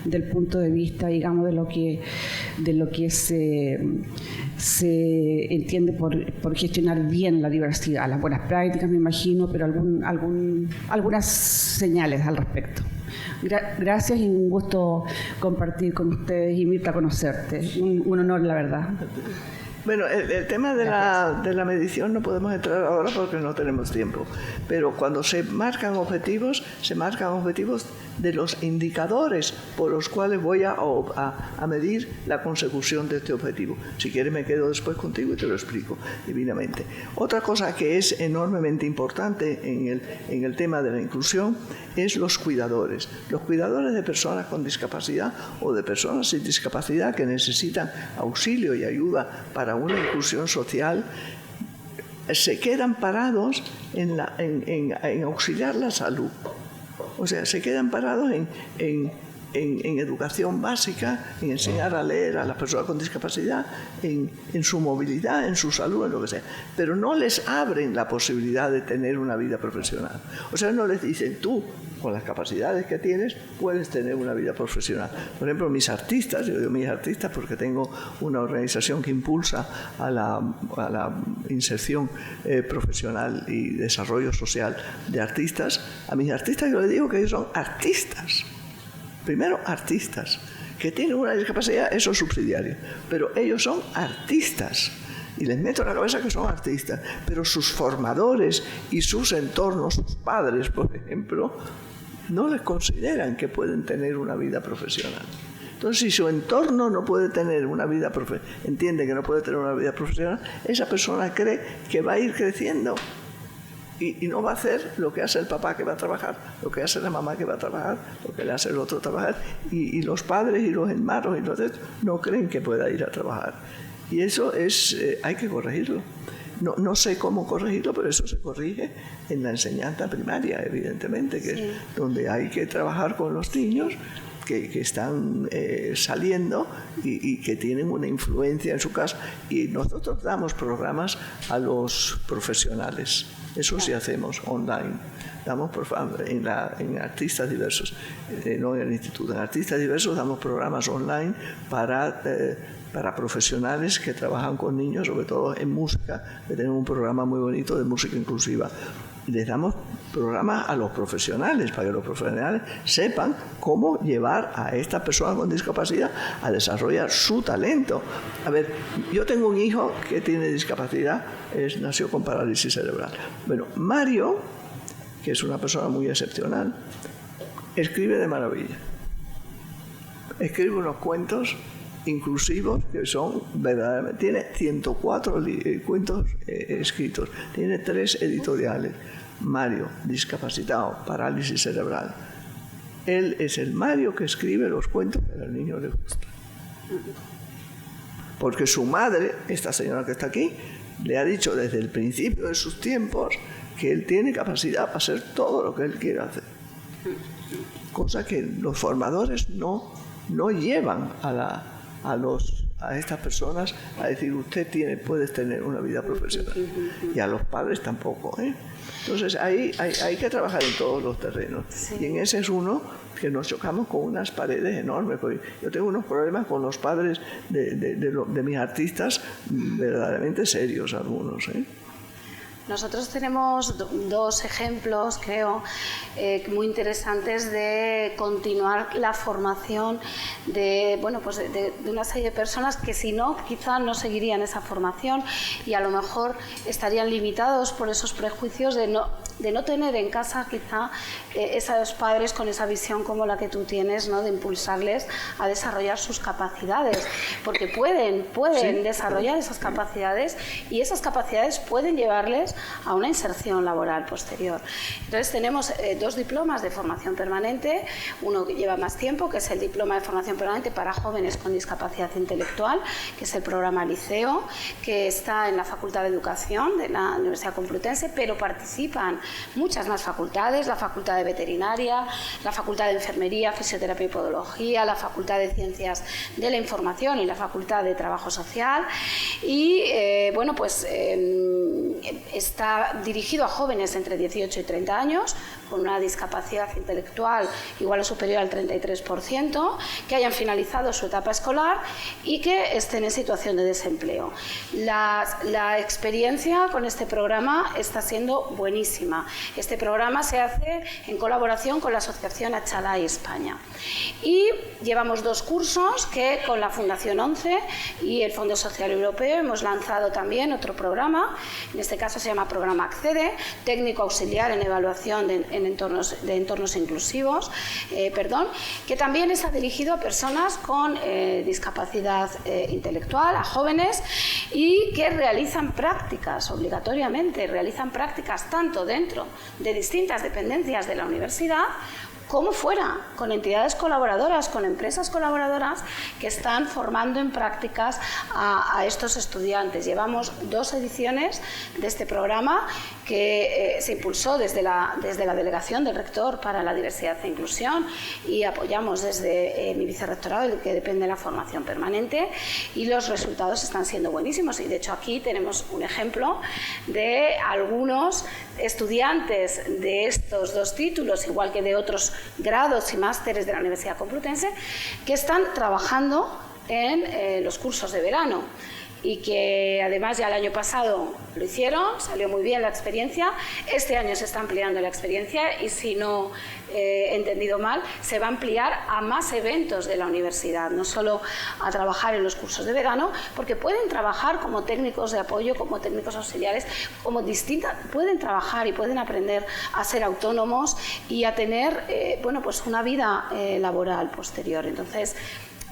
del punto de vista, digamos, de lo que se entiende por gestionar bien la diversidad, las buenas prácticas, me imagino, pero algunas señales al respecto. Gracias y un gusto compartir con ustedes y Mirta conocerte. Un honor, la verdad. Bueno, el tema de la medición no podemos entrar ahora porque no tenemos tiempo, pero cuando se marcan objetivos de los indicadores por los cuales voy a medir la consecución de este objetivo. Si quieres me quedo después contigo y te lo explico divinamente. Otra cosa que es enormemente importante en el tema de la inclusión es los cuidadores de personas con discapacidad o de personas sin discapacidad que necesitan auxilio y ayuda para una inclusión social. Se quedan parados en auxiliar la salud. O sea, se quedan parados en educación básica, en enseñar a leer a las personas con discapacidad, en su movilidad, en su salud, en lo que sea. Pero no les abren la posibilidad de tener una vida profesional. O sea, no les dicen, tú, con las capacidades que tienes, puedes tener una vida profesional. Por ejemplo, mis artistas, yo digo mis artistas porque tengo una organización que impulsa a la inserción profesional y desarrollo social de artistas. A mis artistas yo les digo que ellos son artistas. Primero, artistas. Que tienen una discapacidad, eso es subsidiario. Pero ellos son artistas. Y les meto en la cabeza que son artistas. Pero sus formadores y sus entornos, sus padres, por ejemplo, no les consideran que pueden tener una vida profesional. Entonces, si su entorno no puede tener una vida profesional, entiende que no puede tener una vida profesional, esa persona cree que va a ir creciendo. Y no va a hacer lo que hace el papá que va a trabajar, lo que hace la mamá que va a trabajar, lo que le hace el otro trabajar. Y los padres y los hermanos y los otros no creen que pueda ir a trabajar. Y eso hay que corregirlo. No sé cómo corregirlo, pero eso se corrige en la enseñanza primaria, evidentemente, que es donde hay que trabajar con los niños que están saliendo y que tienen una influencia en su casa. Y nosotros damos programas a los profesionales. Eso sí hacemos online. Damos en artistas diversos, no en el instituto, en artistas diversos damos programas online para profesionales que trabajan con niños, sobre todo en música, que tenemos un programa muy bonito de música inclusiva. Les damos programas a los profesionales para que los profesionales sepan cómo llevar a esta persona con discapacidad a desarrollar su talento. A ver, yo tengo un hijo que tiene discapacidad, nació con parálisis cerebral. Bueno, Mario, que es una persona muy excepcional, escribe de maravilla. Escribe unos cuentos inclusivos que son verdaderamente... Tiene 104 cuentos escritos, tiene 3 editoriales. Mario, discapacitado, parálisis cerebral. Él es el Mario que escribe los cuentos que a los niños les gustan. Porque su madre, esta señora que está aquí, le ha dicho desde el principio de sus tiempos que él tiene capacidad para hacer todo lo que él quiere hacer. Cosa que los formadores no llevan a estas personas a decir usted puede tener una vida profesional. Y a los padres tampoco, ¿eh? Entonces hay que trabajar en todos los terrenos. Sí. Y en ese es uno que nos chocamos con unas paredes enormes. Porque yo tengo unos problemas con los padres de mis artistas verdaderamente serios, algunos, ¿eh? Nosotros tenemos 2 ejemplos, creo, muy interesantes de continuar la formación de una serie de personas que si no, quizá no seguirían esa formación y a lo mejor estarían limitados por esos prejuicios de no tener en casa quizá esos padres con esa visión como la que tú tienes, ¿no? De impulsarles a desarrollar sus capacidades, porque pueden sí, desarrollar esas capacidades y esas capacidades pueden llevarles a una inserción laboral posterior. Entonces tenemos 2 diplomas de formación permanente, uno que lleva más tiempo, que es el diploma de formación permanente para jóvenes con discapacidad intelectual, que es el programa Liceo, que está en la Facultad de Educación de la Universidad Complutense, pero participan muchas más facultades, la Facultad de Veterinaria, la Facultad de Enfermería, Fisioterapia y Podología, la Facultad de Ciencias de la Información y la Facultad de Trabajo Social y está dirigido a jóvenes entre 18 y 30 años con una discapacidad intelectual igual o superior al 33%, que hayan finalizado su etapa escolar y que estén en situación de desempleo. La experiencia con este programa está siendo buenísima. Este programa se hace en colaboración con la Asociación Achalay España. Y llevamos 2 cursos que con la Fundación 11 y el Fondo Social Europeo hemos lanzado también otro programa. En este caso se llama Programa Accede, técnico auxiliar en evaluación de entornos inclusivos, que también está dirigido a personas con discapacidad intelectual, a jóvenes, y que realizan prácticas obligatoriamente, realizan prácticas tanto dentro de distintas dependencias de la universidad como fuera, con entidades colaboradoras, con empresas colaboradoras que están formando en prácticas a estos estudiantes. Llevamos 2 ediciones de este programa que se impulsó desde la Delegación del Rector para la Diversidad e Inclusión y apoyamos desde mi vicerrectorado, del que depende la formación permanente, y los resultados están siendo buenísimos. Y de hecho aquí tenemos un ejemplo de algunos estudiantes de estos 2 títulos, igual que de otros grados y másteres de la Universidad Complutense, que están trabajando en los cursos de verano y que además ya el año pasado lo hicieron, salió muy bien la experiencia. Este año se está ampliando la experiencia y, si no he entendido mal, se va a ampliar a más eventos de la universidad, no solo a trabajar en los cursos de verano, porque pueden trabajar como técnicos de apoyo, como técnicos auxiliares, pueden trabajar y pueden aprender a ser autónomos y a tener una vida laboral posterior. Entonces,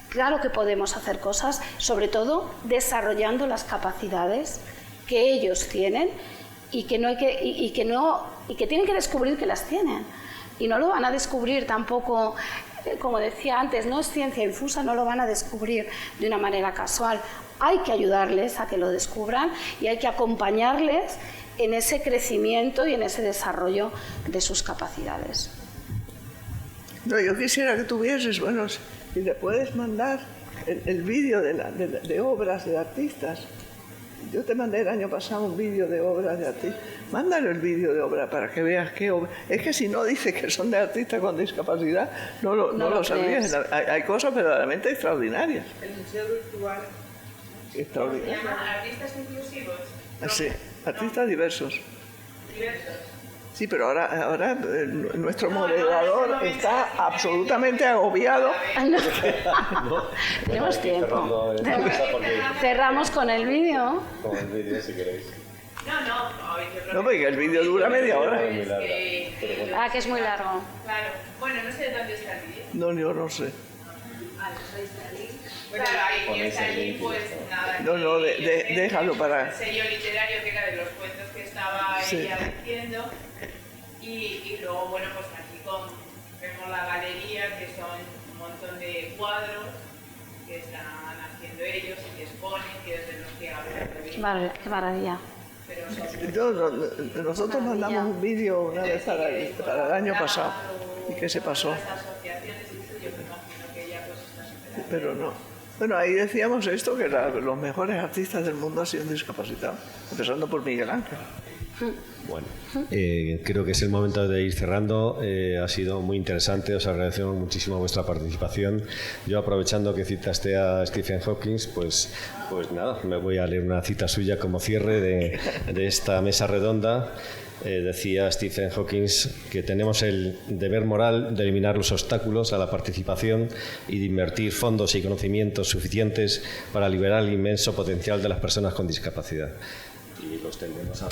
claro que podemos hacer cosas, sobre todo desarrollando las capacidades que ellos tienen y que tienen que descubrir que las tienen. Y no lo van a descubrir tampoco, como decía antes, no es ciencia infusa, no lo van a descubrir de una manera casual. Hay que ayudarles a que lo descubran y hay que acompañarles en ese crecimiento y en ese desarrollo de sus capacidades. No, yo quisiera que tuvieses, bueno, si le puedes mandar el vídeo de obras de artistas. Yo te mandé el año pasado un vídeo de obras de artistas. Mándale el vídeo de obra para que veas qué obra. Es que si no dice que son de artistas con discapacidad, no lo sabrías. Hay cosas verdaderamente extraordinarias. El museo virtual. Extraordinarias. ¿Se llama artistas inclusivos? Sí, artistas diversos. Diversos. Sí, pero ahora nuestro moderador está absolutamente agobiado. Tenemos tiempo. Cerramos con el vídeo. Con el vídeo, si queréis. No, porque el vídeo dura media hora. Que es muy largo. Claro. Bueno, no sé de dónde está el vídeo. No, yo no sé. Claro, ahí está allí, pues nada. No, déjalo para... El sello literario que era de los cuentos que estaba ella diciendo. Y luego, bueno, pues aquí vemos la galería, que son un montón de cuadros que están haciendo ellos y que exponen, que es de los que hablan. Qué maravilla. Nosotros mandamos un vídeo una vez para el año pasado y que se pasó. Pero no. Bueno, ahí decíamos esto, que los mejores artistas del mundo han sido discapacitados, empezando por Miguel Ángel. Bueno, creo que es el momento de ir cerrando. Ha sido muy interesante, os agradecemos muchísimo vuestra participación. Yo, aprovechando que citaste a Stephen Hawking, pues nada, me voy a leer una cita suya como cierre de esta mesa redonda. Decía Stephen Hawking que tenemos el deber moral de eliminar los obstáculos a la participación y de invertir fondos y conocimientos suficientes para liberar el inmenso potencial de las personas con discapacidad. Y los tendremos a...